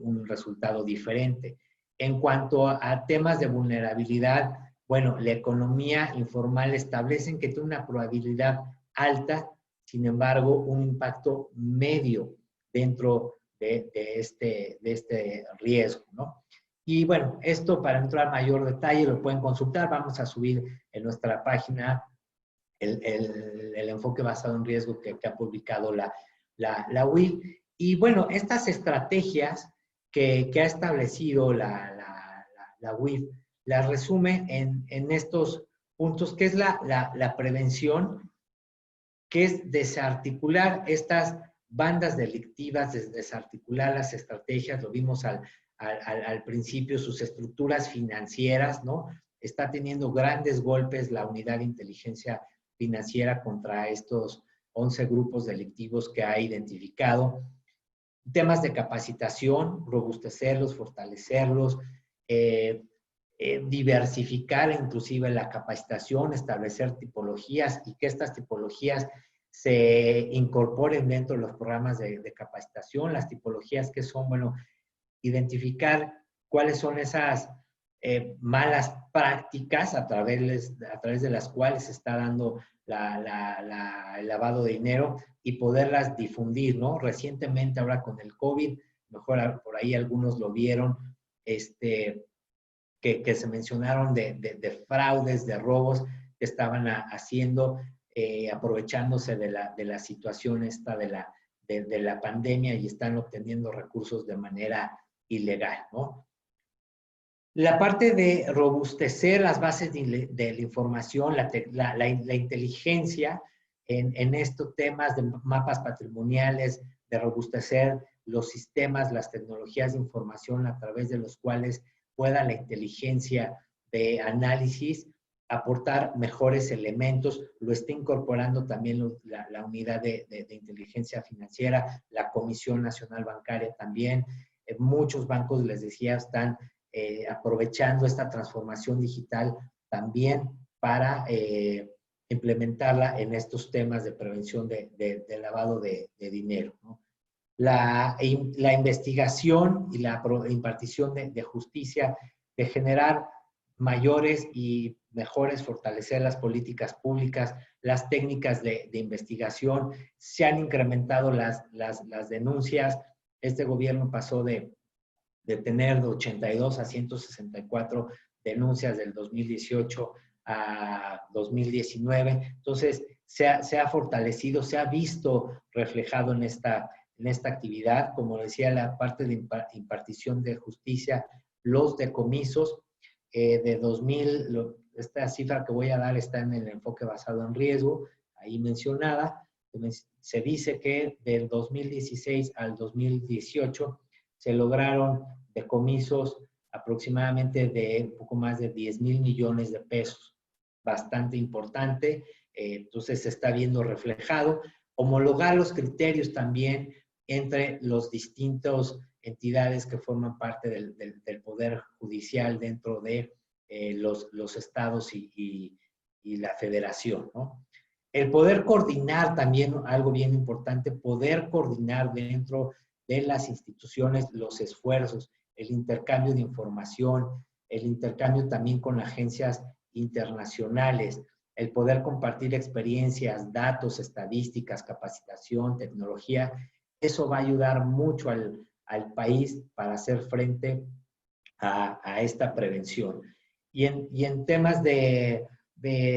un resultado diferente. En cuanto a temas de vulnerabilidad, bueno, la economía informal establecen que tiene una probabilidad alta, sin embargo, un impacto medio dentro de este riesgo, ¿no? Y bueno, esto para entrar a mayor detalle lo pueden consultar, vamos a subir en nuestra página el enfoque basado en riesgo que ha publicado la UIF. Y bueno, estas estrategias que ha establecido la UIF, las resume en estos puntos, que es la prevención, que es desarticular estas bandas delictivas, desarticular las estrategias, lo vimos al principio, sus estructuras financieras, ¿no? Está teniendo grandes golpes la unidad de inteligencia financiera contra estos 11 grupos delictivos que ha identificado. Temas de capacitación, robustecerlos, fortalecerlos, diversificar inclusive la capacitación, establecer tipologías y que estas tipologías se incorporen dentro de los programas de capacitación. Las tipologías que son, bueno, identificar cuáles son esas malas prácticas a través de las cuales se está dando el lavado de dinero y poderlas difundir, ¿no? Recientemente, ahora con el COVID, mejor por ahí algunos lo vieron, que se mencionaron de fraudes, de robos que estaban haciendo, aprovechándose de la situación esta de la pandemia y están obteniendo recursos de manera ilegal, ¿no? La parte de robustecer las bases de la información, la inteligencia en estos temas de mapas patrimoniales, de robustecer los sistemas, las tecnologías de información a través de los cuales pueda la inteligencia de análisis aportar mejores elementos, lo está incorporando también la unidad de inteligencia financiera, la Comisión Nacional Bancaria también. Muchos bancos, les decía, están aprovechando esta transformación digital también para implementarla en estos temas de prevención de lavado de dinero, ¿no? La investigación y la impartición de justicia, de generar mayores y mejores, fortalecer las políticas públicas, las técnicas de investigación, se han incrementado las denuncias. Este gobierno pasó de tener de 82 a 164 denuncias del 2018 a 2019. Entonces, se ha fortalecido, se ha visto reflejado en esta actividad. Como decía, la parte de impartición de justicia, los decomisos de 2000, esta cifra que voy a dar está en el enfoque basado en riesgo, ahí mencionada. Se dice que del 2016 al 2018 se lograron decomisos aproximadamente de un poco más de 10,000 millones de pesos, bastante importante. Entonces se está viendo reflejado. Homologar los criterios también entre los distintos entidades que forman parte del Poder Judicial dentro de los estados y la federación, ¿no? El poder coordinar también, algo bien importante, poder coordinar dentro de las instituciones los esfuerzos, el intercambio de información, el intercambio también con agencias internacionales, el poder compartir experiencias, datos, estadísticas, capacitación, tecnología. Eso va a ayudar mucho al país para hacer frente a esta prevención. Y en temas de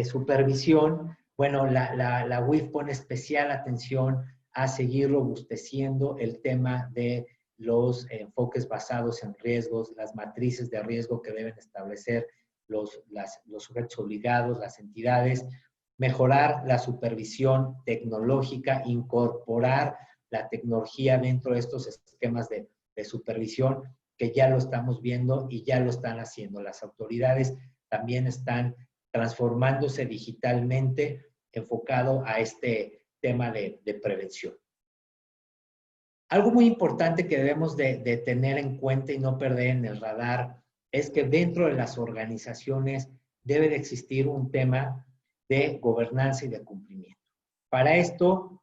supervisión, bueno, la UIF pone especial atención a seguir robusteciendo el tema de los enfoques basados en riesgos, las matrices de riesgo que deben establecer los sujetos obligados, las entidades, mejorar la supervisión tecnológica, incorporar la tecnología dentro de estos esquemas de supervisión, que ya lo estamos viendo y ya lo están haciendo. Las autoridades también están transformándose digitalmente enfocado a este tema de prevención. Algo muy importante que debemos de tener en cuenta y no perder en el radar es que dentro de las organizaciones debe de existir un tema de gobernanza y de cumplimiento. Para esto,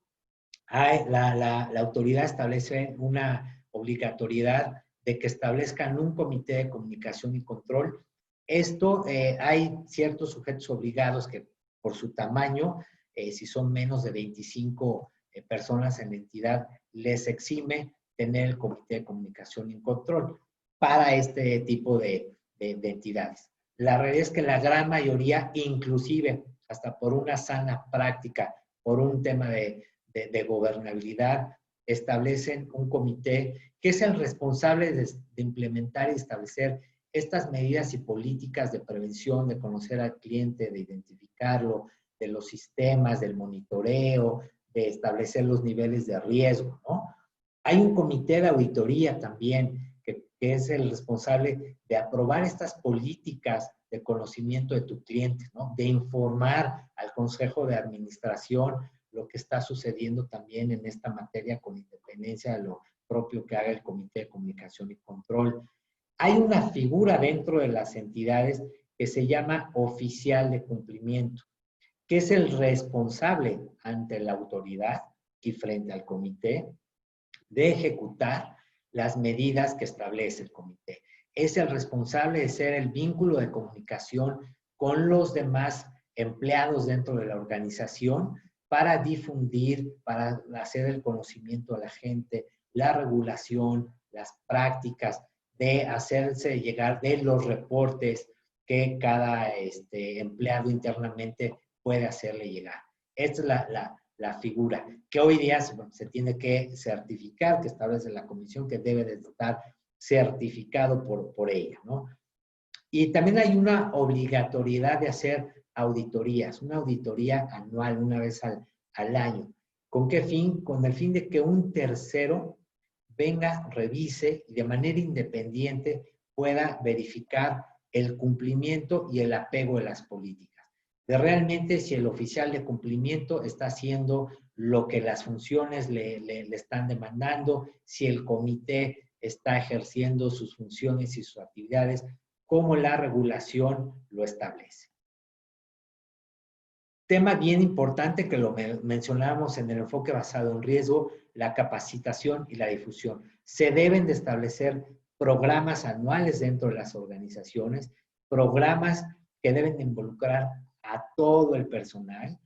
la autoridad establece una obligatoriedad de que establezcan un comité de comunicación y control. Esto, hay ciertos sujetos obligados que por su tamaño, si son menos de 25 personas en la entidad, les exime tener el comité de comunicación y control para este tipo de entidades. La realidad es que la gran mayoría, inclusive hasta por una sana práctica, por un tema de gobernabilidad, establecen un comité que es el responsable de implementar y establecer estas medidas y políticas de prevención, de conocer al cliente, de identificarlo, de los sistemas, del monitoreo, de establecer los niveles de riesgo, ¿no? Hay un comité de auditoría también que es el responsable de aprobar estas políticas de conocimiento de tu cliente, ¿no? De informar al Consejo de Administración lo que está sucediendo también en esta materia con independencia de lo propio que haga el Comité de Comunicación y Control. Hay una figura dentro de las entidades que se llama oficial de cumplimiento, que es el responsable ante la autoridad y frente al comité de ejecutar las medidas que establece el comité. Es el responsable de ser el vínculo de comunicación con los demás empleados dentro de la organización para difundir, para hacer el conocimiento a la gente, la regulación, las prácticas, de hacerse llegar de los reportes que cada empleado internamente puede hacerle llegar. Esta es la figura que hoy día se tiene que certificar, que establece la comisión, que debe de estar certificado por ella, ¿no? Y también hay una obligatoriedad de hacer auditorías, una auditoría anual, una vez al año. ¿Con qué fin? Con el fin de que un tercero venga, revise y de manera independiente pueda verificar el cumplimiento y el apego de las políticas. De realmente si el oficial de cumplimiento está haciendo lo que las funciones le están demandando, si el comité está ejerciendo sus funciones y sus actividades como la regulación lo establece. Tema bien importante que lo mencionamos en el enfoque basado en riesgo, la capacitación y la difusión. Se deben de establecer programas anuales dentro de las organizaciones, programas que deben de involucrar a todo el personal.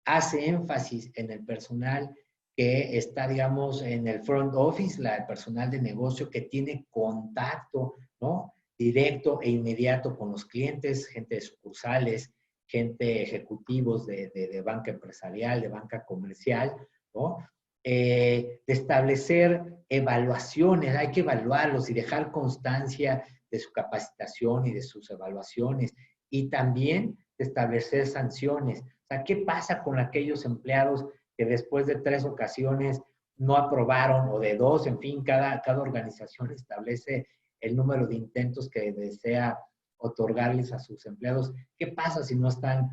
Hace énfasis en el personal que está, digamos, en el front office, el personal de negocio que tiene contacto, ¿no?, directo e inmediato con los clientes, gente de sucursales, gente ejecutivos de banca empresarial, de banca comercial, ¿no? De establecer evaluaciones, hay que evaluarlos y dejar constancia de su capacitación y de sus evaluaciones. Y también de establecer sanciones. O sea, ¿qué pasa con aquellos empleados que después de 3 ocasiones no aprobaron o de 2? En fin, cada organización establece el número de intentos que desea otorgarles a sus empleados. ¿Qué pasa si no están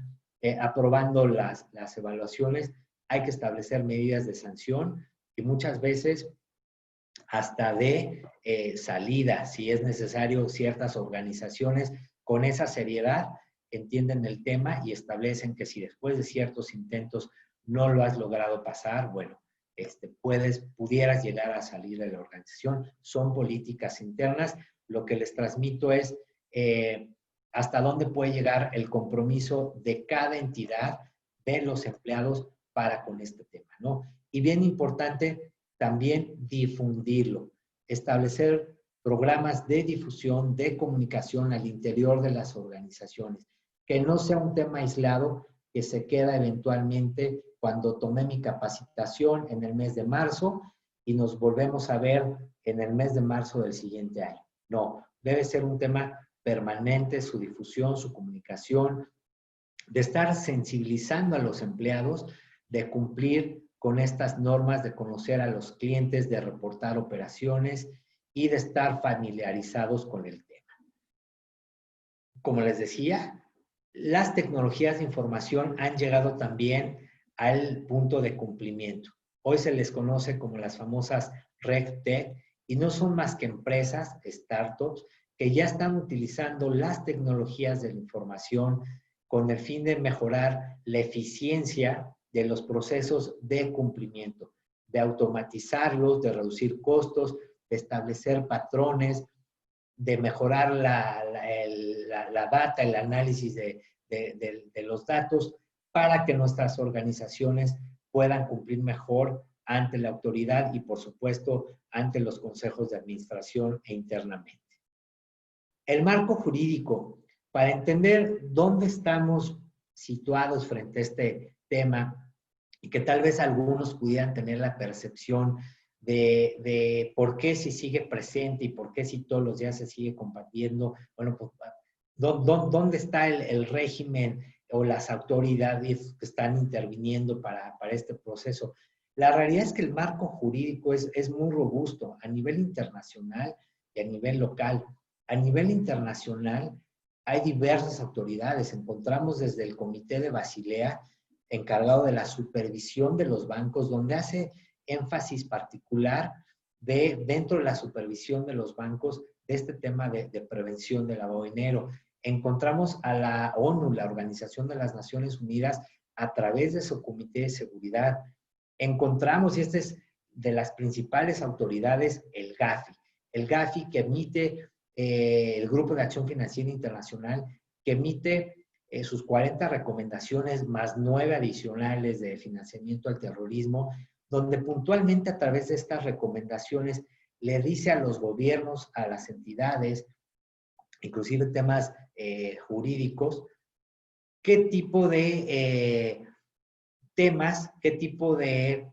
aprobando las evaluaciones? Hay que establecer medidas de sanción y muchas veces hasta de salida, si es necesario. Ciertas organizaciones con esa seriedad entienden el tema y establecen que si después de ciertos intentos no lo has logrado pasar, bueno, pudieras llegar a salir de la organización. Son políticas internas. Lo que les transmito es hasta dónde puede llegar el compromiso de cada entidad, de los empleados para con este tema, ¿no? Y bien importante, también difundirlo, establecer programas de difusión, de comunicación al interior de las organizaciones, que no sea un tema aislado que se queda eventualmente cuando tomé mi capacitación en el mes de marzo y nos volvemos a ver en el mes de marzo del siguiente año. No, debe ser un tema permanente, su difusión, su comunicación, de estar sensibilizando a los empleados, de cumplir con estas normas, de conocer a los clientes, de reportar operaciones y de estar familiarizados con el tema. Como les decía, las tecnologías de información han llegado también al punto de cumplimiento. Hoy se les conoce como las famosas RegTech y no son más que empresas, startups, que ya están utilizando las tecnologías de la información con el fin de mejorar la eficiencia de los procesos de cumplimiento, de automatizarlos, de reducir costos, de establecer patrones, de mejorar la data, el análisis de los datos para que nuestras organizaciones puedan cumplir mejor ante la autoridad y, por supuesto, ante los consejos de administración e internamente. El marco jurídico, para entender dónde estamos situados frente a este tema y que tal vez algunos pudieran tener la percepción de por qué si sigue presente y por qué si todos los días se sigue compartiendo. Bueno, pues, ¿dónde está el régimen o las autoridades que están interviniendo para este proceso? La realidad es que el marco jurídico es muy robusto a nivel internacional y a nivel local. A nivel internacional hay diversas autoridades. Encontramos desde el Comité de Basilea, encargado de la supervisión de los bancos, donde hace énfasis particular dentro de la supervisión de los bancos de este tema de prevención del lavado de dinero. Encontramos a la ONU, la Organización de las Naciones Unidas, a través de su Comité de Seguridad. Encontramos, y este es de las principales autoridades, el GAFI. El GAFI que emite, el Grupo de Acción Financiera Internacional, que emite sus 40 recomendaciones más 9 adicionales de financiamiento al terrorismo, donde puntualmente a través de estas recomendaciones le dice a los gobiernos, a las entidades, inclusive temas jurídicos, qué tipo de temas, qué tipo de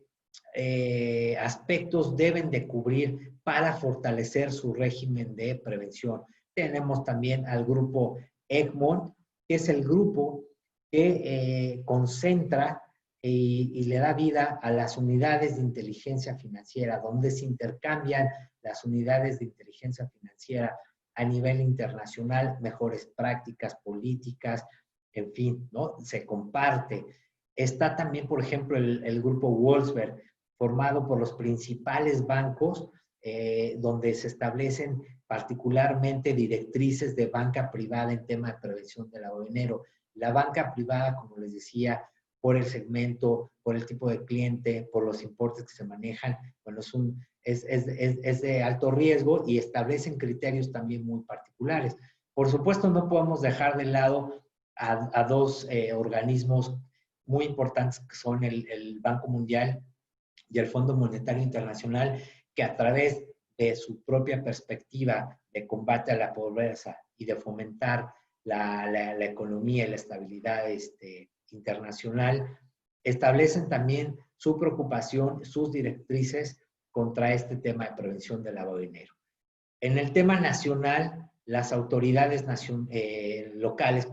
aspectos deben de cubrir para fortalecer su régimen de prevención, Tenemos también al grupo Egmont, que es el grupo que concentra y le da vida a las unidades de inteligencia financiera, donde se intercambian las unidades de inteligencia financiera a nivel internacional, mejores prácticas políticas, en fin, ¿no? Se comparte. Está también, por ejemplo, el grupo Wolfsberg, formado por los principales bancos, donde se establecen particularmente directrices de banca privada en tema de prevención del lavado de dinero. La banca privada, como les decía, por el segmento, por el tipo de cliente, por los importes que se manejan, bueno, es de alto riesgo y establecen criterios también muy particulares. Por supuesto, no podemos dejar de lado a dos organismos muy importantes que son el Banco Mundial y el Fondo Monetario Internacional, que a través de su propia perspectiva de combate a la pobreza y de fomentar la economía y la estabilidad internacional, establecen también su preocupación, sus directrices contra este tema de prevención del lavado de dinero. En el tema nacional, las autoridades locales,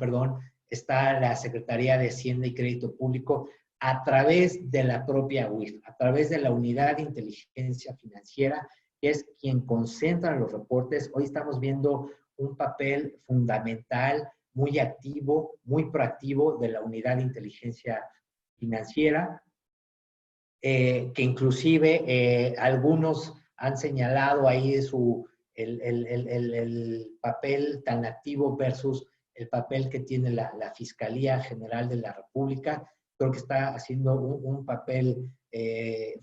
está la Secretaría de Hacienda y Crédito Público a través de la propia UIF, a través de la Unidad de Inteligencia Financiera, que es quien concentra los reportes. Hoy estamos viendo un papel fundamental, muy activo, muy proactivo de la Unidad de Inteligencia Financiera, que inclusive algunos han señalado ahí el papel tan activo versus el papel que tiene la Fiscalía General de la República. Creo que está haciendo un papel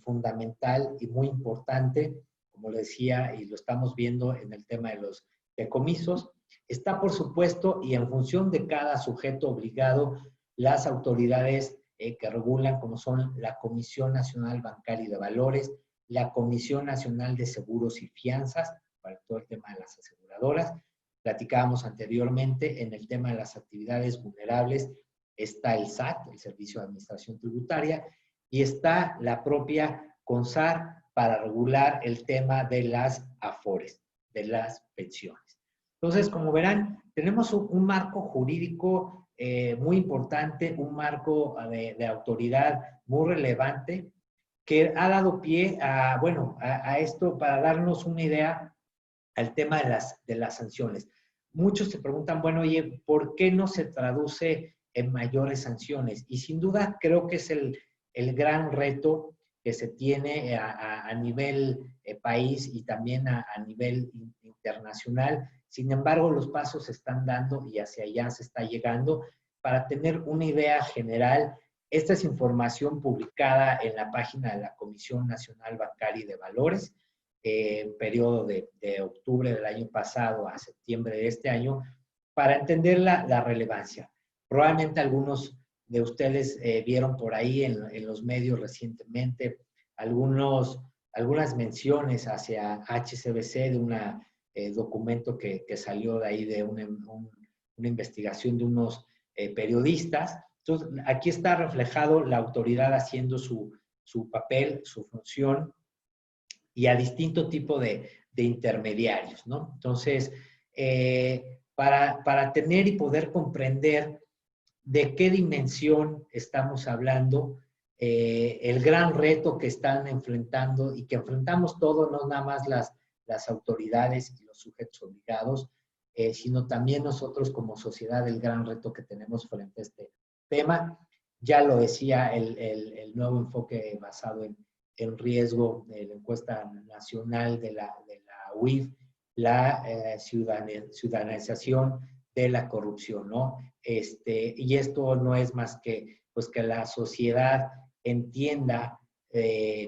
fundamental y muy importante, como le decía, y lo estamos viendo en el tema de los decomisos. Está, por supuesto, y en función de cada sujeto obligado, las autoridades que regulan, como son la Comisión Nacional Bancaria y de Valores, la Comisión Nacional de Seguros y Fianzas, para todo el tema de las aseguradoras. Platicábamos anteriormente en el tema de las actividades vulnerables, está el SAT, el Servicio de Administración Tributaria, y está la propia CONSAR para regular el tema de las AFORES, de las pensiones. Entonces, como verán, tenemos un marco jurídico muy importante, un marco de autoridad muy relevante que ha dado pie a esto para darnos una idea al tema de las sanciones. Muchos se preguntan, bueno, oye, ¿por qué no se traduce en mayores sanciones? Y sin duda creo que es el gran reto que se tiene a nivel país y también a nivel internacional. Sin embargo, los pasos se están dando y hacia allá se está llegando. Para tener una idea general, esta es información publicada en la página de la Comisión Nacional Bancaria y de Valores, periodo de octubre del año pasado a septiembre de este año, para entender la relevancia. Probablemente algunos de ustedes vieron por ahí en los medios recientemente algunas menciones hacia HSBC de un documento que salió de ahí de una investigación de unos periodistas. Entonces, aquí está reflejado la autoridad haciendo su papel, su función, y a distinto tipo de intermediarios, ¿no? Entonces, para tener y poder comprender de qué dimensión estamos hablando, el gran reto que están enfrentando y que enfrentamos todos, no nada más las autoridades y los sujetos obligados, sino también nosotros como sociedad, el gran reto que tenemos frente a este tema. Ya lo decía el nuevo enfoque basado en riesgo de la encuesta nacional de la UIF, la ciudadanización de la corrupción, ¿no? Y esto no es más que, pues, que la sociedad entienda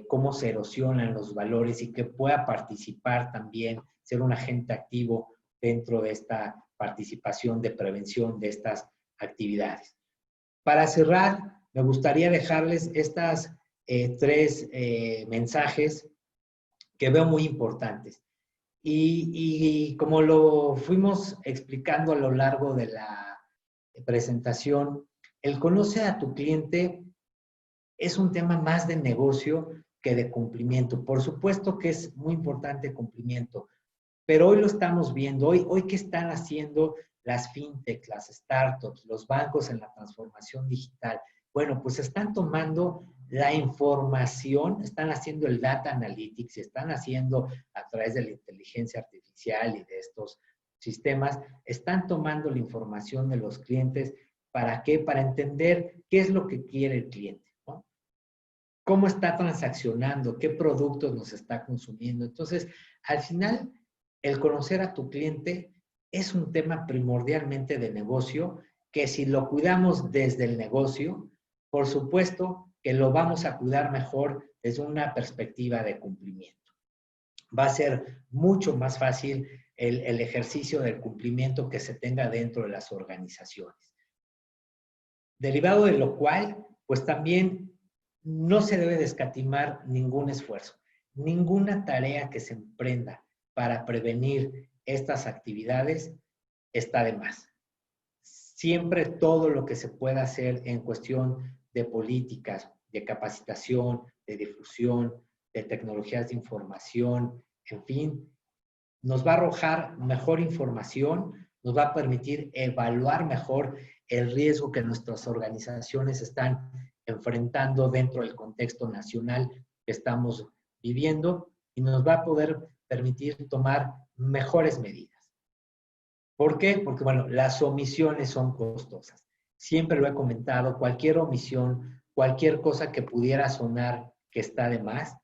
cómo se erosionan los valores y que pueda participar también, ser un agente activo dentro de esta participación de prevención de estas actividades. Para cerrar, me gustaría dejarles estas tres mensajes que veo muy importantes. Y como lo fuimos explicando a lo largo de la presentación, el conoce a tu cliente es un tema más de negocio que de cumplimiento. Por supuesto que es muy importante el cumplimiento, Pero hoy lo estamos viendo, hoy ¿qué están haciendo las fintech, las startups, los bancos en la transformación digital? Bueno, pues están tomando la información, están haciendo el data analytics, están haciendo a través de la inteligencia artificial y de estos sistemas, están tomando la información de los clientes. ¿Para qué? Para entender qué es lo que quiere el cliente, ¿no? Cómo está transaccionando, qué productos nos está consumiendo. Entonces, al final, el conocer a tu cliente es un tema primordialmente de negocio, que si lo cuidamos desde el negocio, por supuesto que lo vamos a cuidar mejor desde una perspectiva de cumplimiento. Va a ser mucho más fácil el ejercicio del cumplimiento que se tenga dentro de las organizaciones. Derivado de lo cual, pues también no se debe de escatimar ningún esfuerzo, ninguna tarea que se emprenda para prevenir estas actividades está de más. Siempre todo lo que se pueda hacer en cuestión de políticas, de capacitación, de difusión, de tecnologías de información, en fin, nos va a arrojar mejor información, nos va a permitir evaluar mejor el riesgo que nuestras organizaciones están enfrentando dentro del contexto nacional que estamos viviendo y nos va a poder permitir tomar mejores medidas. ¿Por qué? Porque, bueno, las omisiones son costosas. Siempre lo he comentado, cualquier omisión, cualquier cosa que pudiera sonar que está de más,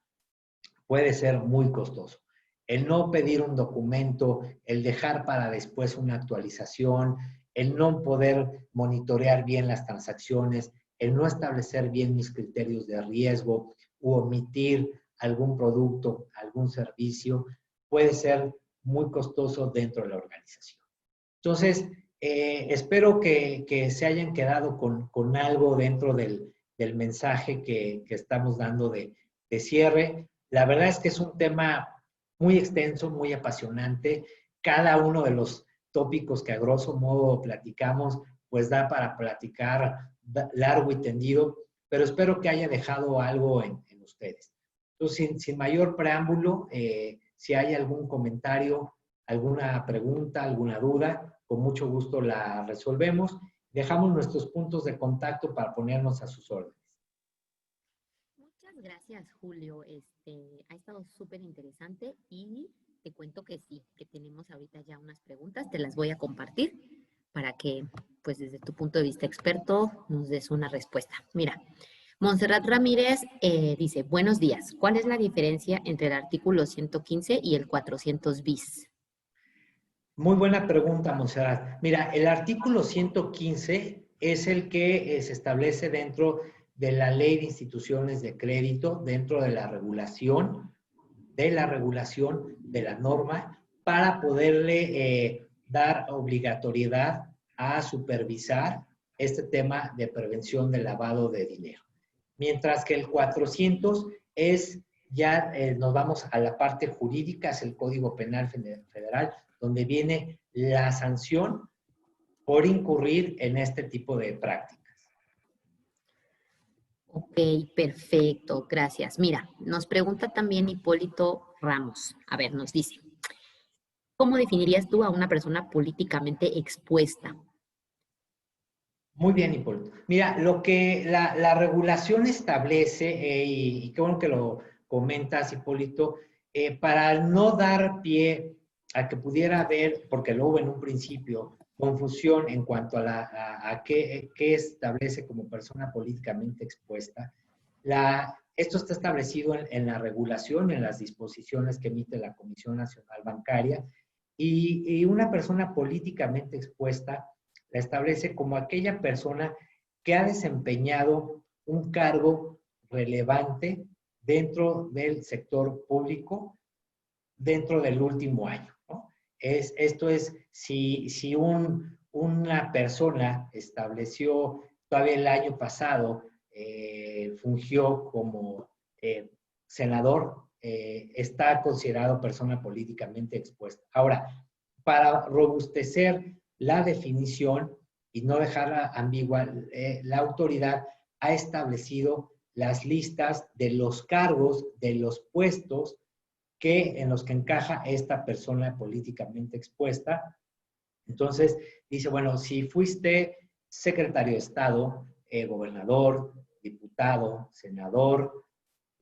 puede ser muy costoso. El no pedir un documento, el dejar para después una actualización, el no poder monitorear bien las transacciones, el no establecer bien mis criterios de riesgo u omitir algún producto, algún servicio, puede ser muy costoso dentro de la organización. Entonces, espero que se hayan quedado con algo dentro del mensaje que estamos dando de cierre. La verdad es que es un tema muy extenso, muy apasionante. Cada uno de los tópicos que a grosso modo platicamos, pues da para platicar largo y tendido, pero espero que haya dejado algo en ustedes. Entonces, sin mayor preámbulo, si hay algún comentario, alguna pregunta, alguna duda, con mucho gusto la resolvemos. Dejamos nuestros puntos de contacto para ponernos a sus órdenes. Muchas gracias, Julio. Ha estado súper interesante y te cuento que sí, que tenemos ahorita ya unas preguntas, te las voy a compartir para que, pues desde tu punto de vista experto, nos des una respuesta. Mira, Montserrat Ramírez dice, buenos días, ¿cuál es la diferencia entre el artículo 115 y el 400 bis? Muy buena pregunta, Montserrat. Mira, el artículo 115 es el que se establece dentro de la Ley de Instituciones de Crédito, dentro de la regulación de la norma, para poderle dar obligatoriedad a supervisar este tema de prevención del lavado de dinero. Mientras que el 400 es ya, nos vamos a la parte jurídica, es el Código Penal Federal, donde viene la sanción por incurrir en este tipo de prácticas. Ok, perfecto, gracias. Mira, nos pregunta también Hipólito Ramos. A ver, nos dice, ¿cómo definirías tú a una persona políticamente expuesta? Muy bien, Hipólito. Mira, lo que la regulación establece, y qué bueno que lo comentas, Hipólito, para no dar pie a que pudiera haber, porque lo hubo en un principio, confusión en cuanto a qué establece como persona políticamente expuesta. Esto está establecido en la regulación, en las disposiciones que emite la Comisión Nacional Bancaria, y una persona políticamente expuesta la establece como aquella persona que ha desempeñado un cargo relevante dentro del sector público dentro del último año, ¿no? Esto es, si una persona estableció todavía el año pasado, fungió como senador, está considerado persona políticamente expuesta. Ahora, para robustecer la definición y no dejarla ambigua, la autoridad ha establecido las listas de los cargos, de los puestos en los que encaja esta persona políticamente expuesta. Entonces, dice, bueno, si fuiste secretario de Estado, gobernador, diputado, senador,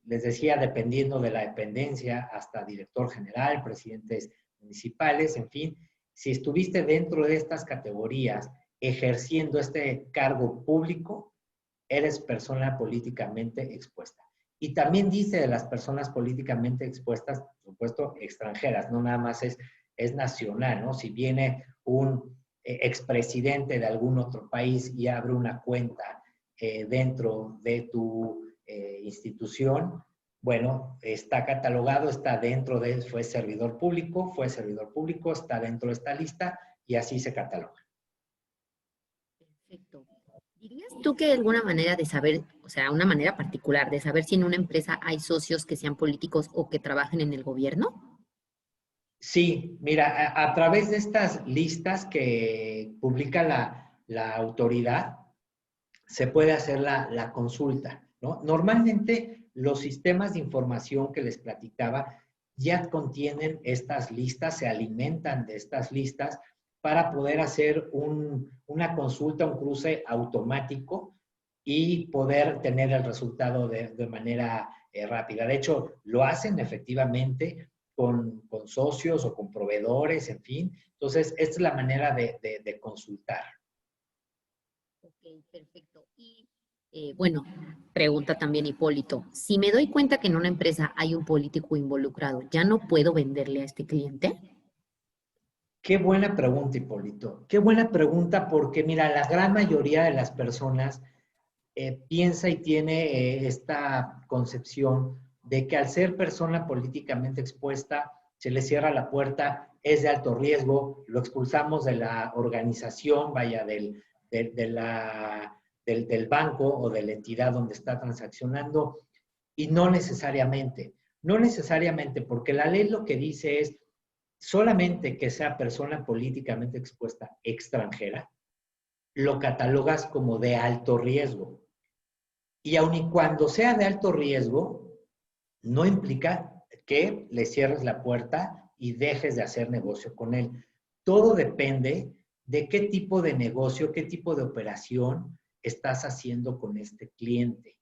les decía, dependiendo de la dependencia, hasta director general, presidentes municipales, en fin, si estuviste dentro de estas categorías ejerciendo este cargo público, eres persona políticamente expuesta. Y también dice de las personas políticamente expuestas, por supuesto, extranjeras, no nada más es nacional, ¿no? Si viene un expresidente de algún otro país y abre una cuenta dentro de tu institución, bueno, está catalogado, está dentro de, fue servidor público, está dentro de esta lista y así se cataloga. Perfecto. ¿Dirías tú que hay alguna manera de saber, o sea, una manera particular de saber si en una empresa hay socios que sean políticos o que trabajen en el gobierno? Sí, mira, a través de estas listas que publica la autoridad, se puede hacer la consulta, ¿no? Normalmente los sistemas de información que les platicaba ya contienen estas listas, se alimentan de estas listas para poder hacer una consulta, un cruce automático y poder tener el resultado de manera rápida. De hecho, lo hacen efectivamente con socios o con proveedores, en fin. Entonces, esta es la manera de consultar. Ok, perfecto. Y bueno, pregunta también Hipólito, si me doy cuenta que en una empresa hay un político involucrado, ¿ya no puedo venderle a este cliente? Qué buena pregunta, Hipólito. Qué buena pregunta porque, mira, la gran mayoría de las personas piensa y tiene esta concepción de que al ser persona políticamente expuesta, se le cierra la puerta, es de alto riesgo, lo expulsamos de la organización, vaya, del banco o de la entidad donde está transaccionando, y no necesariamente, porque la ley lo que dice es solamente que sea persona políticamente expuesta extranjera, lo catalogas como de alto riesgo. Y aun y cuando sea de alto riesgo, no implica que le cierres la puerta y dejes de hacer negocio con él. Todo depende de qué tipo de negocio, qué tipo de operación estás haciendo con este cliente,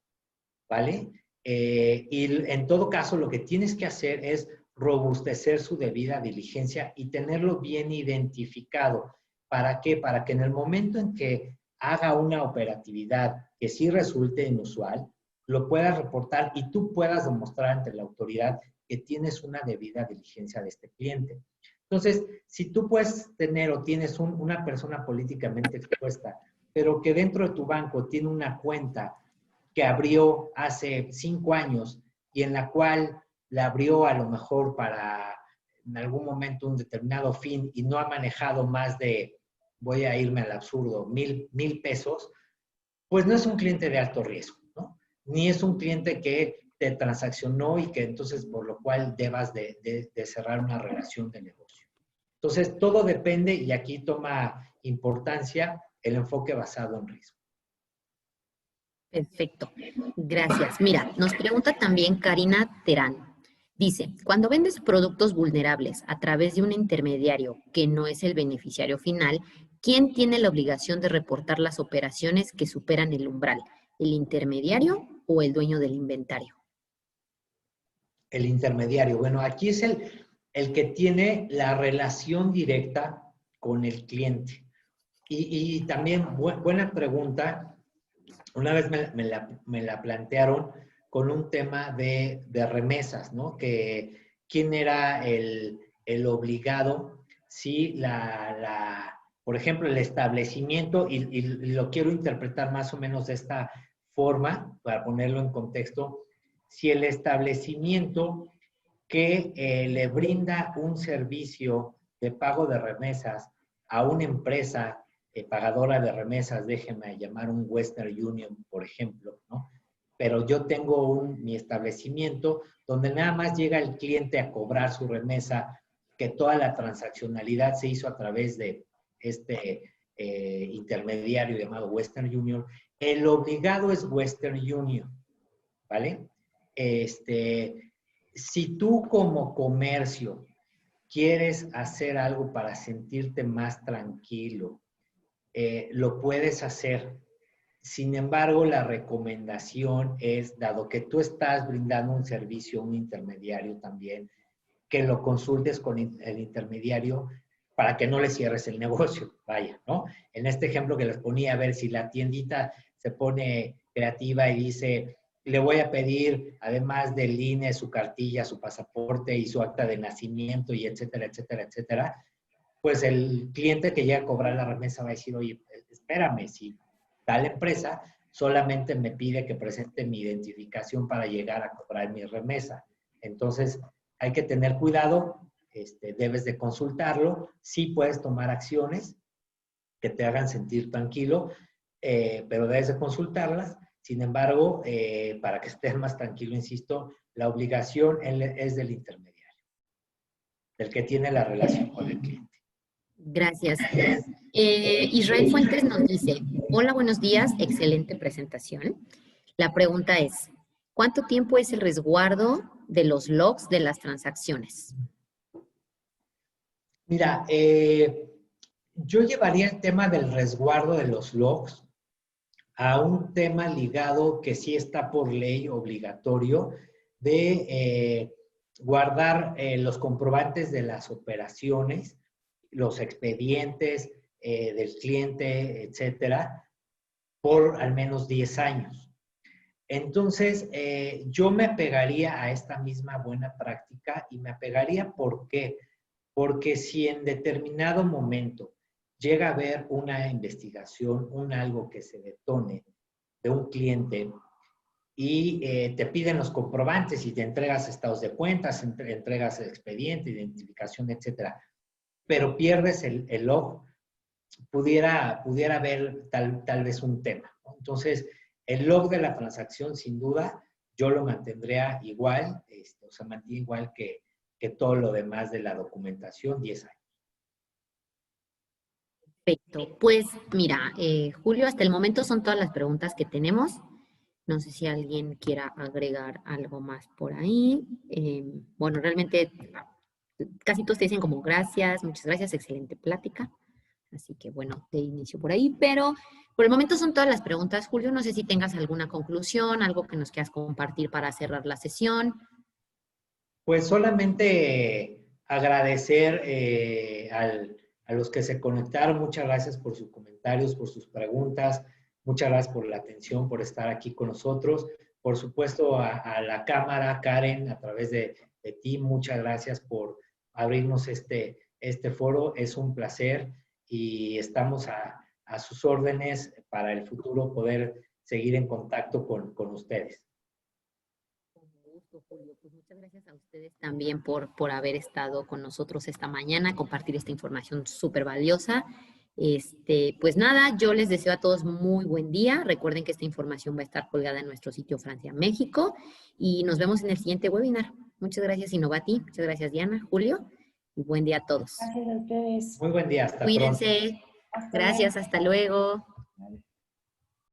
¿vale? Y en todo caso, lo que tienes que hacer es robustecer su debida diligencia y tenerlo bien identificado. ¿Para qué? Para que en el momento en que haga una operatividad que sí resulte inusual, lo puedas reportar y tú puedas demostrar ante la autoridad que tienes una debida diligencia de este cliente. Entonces, si tú puedes tener o tienes una persona políticamente expuesta, pero que dentro de tu banco tiene una cuenta que abrió hace 5 años y en la cual la abrió a lo mejor para en algún momento un determinado fin y no ha manejado más de, voy a irme al absurdo, 1,000 pesos, pues no es un cliente de alto riesgo, ¿no? Ni es un cliente que te transaccionó y que entonces por lo cual debas de cerrar una relación de negocio. Entonces, todo depende y aquí toma importancia el enfoque basado en riesgo. Perfecto, gracias. Mira, nos pregunta también Karina Terán. Dice, cuando vendes productos vulnerables a través de un intermediario que no es el beneficiario final, ¿quién tiene la obligación de reportar las operaciones que superan el umbral? ¿El intermediario o el dueño del inventario? El intermediario. Bueno, aquí es el que tiene la relación directa con el cliente. Y también, buena pregunta, una vez me la plantearon con un tema de remesas, ¿no? Que quién era el obligado, si por ejemplo, el establecimiento, y lo quiero interpretar más o menos de esta forma, para ponerlo en contexto, si el establecimiento que le brinda un servicio de pago de remesas a una empresa pagadora de remesas, déjeme llamar un Western Union, por ejemplo, ¿no? Pero yo tengo mi establecimiento donde nada más llega el cliente a cobrar su remesa, que toda la transaccionalidad se hizo a través de este intermediario llamado Western Union. El obligado es Western Union, ¿vale? Si tú como comercio quieres hacer algo para sentirte más tranquilo, lo puedes hacer. Sin embargo, la recomendación es, dado que tú estás brindando un servicio a un intermediario también, que lo consultes con el intermediario para que no le cierres el negocio, vaya, ¿no? En este ejemplo que les ponía, a ver si la tiendita se pone creativa y dice, le voy a pedir, además del INE, su cartilla, su pasaporte y su acta de nacimiento y etcétera, etcétera, etcétera, pues el cliente que llega a cobrar la remesa va a decir, oye, espérame, si tal empresa solamente me pide que presente mi identificación para llegar a cobrar mi remesa. Entonces, hay que tener cuidado, debes de consultarlo, sí puedes tomar acciones que te hagan sentir tranquilo, pero debes de consultarlas. Sin embargo, para que estés más tranquilo, insisto, la obligación es del intermediario, del que tiene la relación con el cliente. Gracias. Israel Fuentes nos dice, hola, buenos días, excelente presentación. La pregunta es, ¿cuánto tiempo es el resguardo de los logs de las transacciones? Mira, yo llevaría el tema del resguardo de los logs a un tema ligado que sí está por ley obligatorio de guardar los comprobantes de las operaciones, los expedientes del cliente, etcétera, por al menos 10 años. Entonces, yo me apegaría a esta misma buena práctica y me apegaría, ¿por qué? Porque si en determinado momento llega a haber una investigación, un algo que se detone de un cliente y te piden los comprobantes y te entregas estados de cuentas, entregas el expediente, identificación, etcétera, pero pierdes el log, pudiera haber tal vez un tema, ¿no? Entonces, el log de la transacción, sin duda, yo lo mantendría igual, o sea, mantiene igual que todo lo demás de la documentación, 10 años. Perfecto. Pues mira, Julio, hasta el momento son todas las preguntas que tenemos. No sé si alguien quiera agregar algo más por ahí. Bueno, realmente casi todos te dicen como gracias, muchas gracias, excelente plática. Así que bueno, te inicio por ahí, pero por el momento son todas las preguntas. Julio, no sé si tengas alguna conclusión, algo que nos quieras compartir para cerrar la sesión. Pues solamente agradecer a los que se conectaron. Muchas gracias por sus comentarios, por sus preguntas. Muchas gracias por la atención, por estar aquí con nosotros. Por supuesto, a la cámara, Karen, a través de ti, muchas gracias por abrirnos este foro. Es un placer y estamos a sus órdenes para el futuro poder seguir en contacto con ustedes. Julio, pues muchas gracias a ustedes también por haber estado con nosotros esta mañana, compartir esta información súper valiosa. Pues nada, yo les deseo a todos muy buen día. Recuerden que esta información va a estar colgada en nuestro sitio Francia México y nos vemos en el siguiente webinar. Muchas gracias, Innovati. Muchas gracias, Diana, Julio, y buen día a todos. Gracias a ustedes. Muy buen día, hasta pronto. Cuídense. Gracias, hasta luego.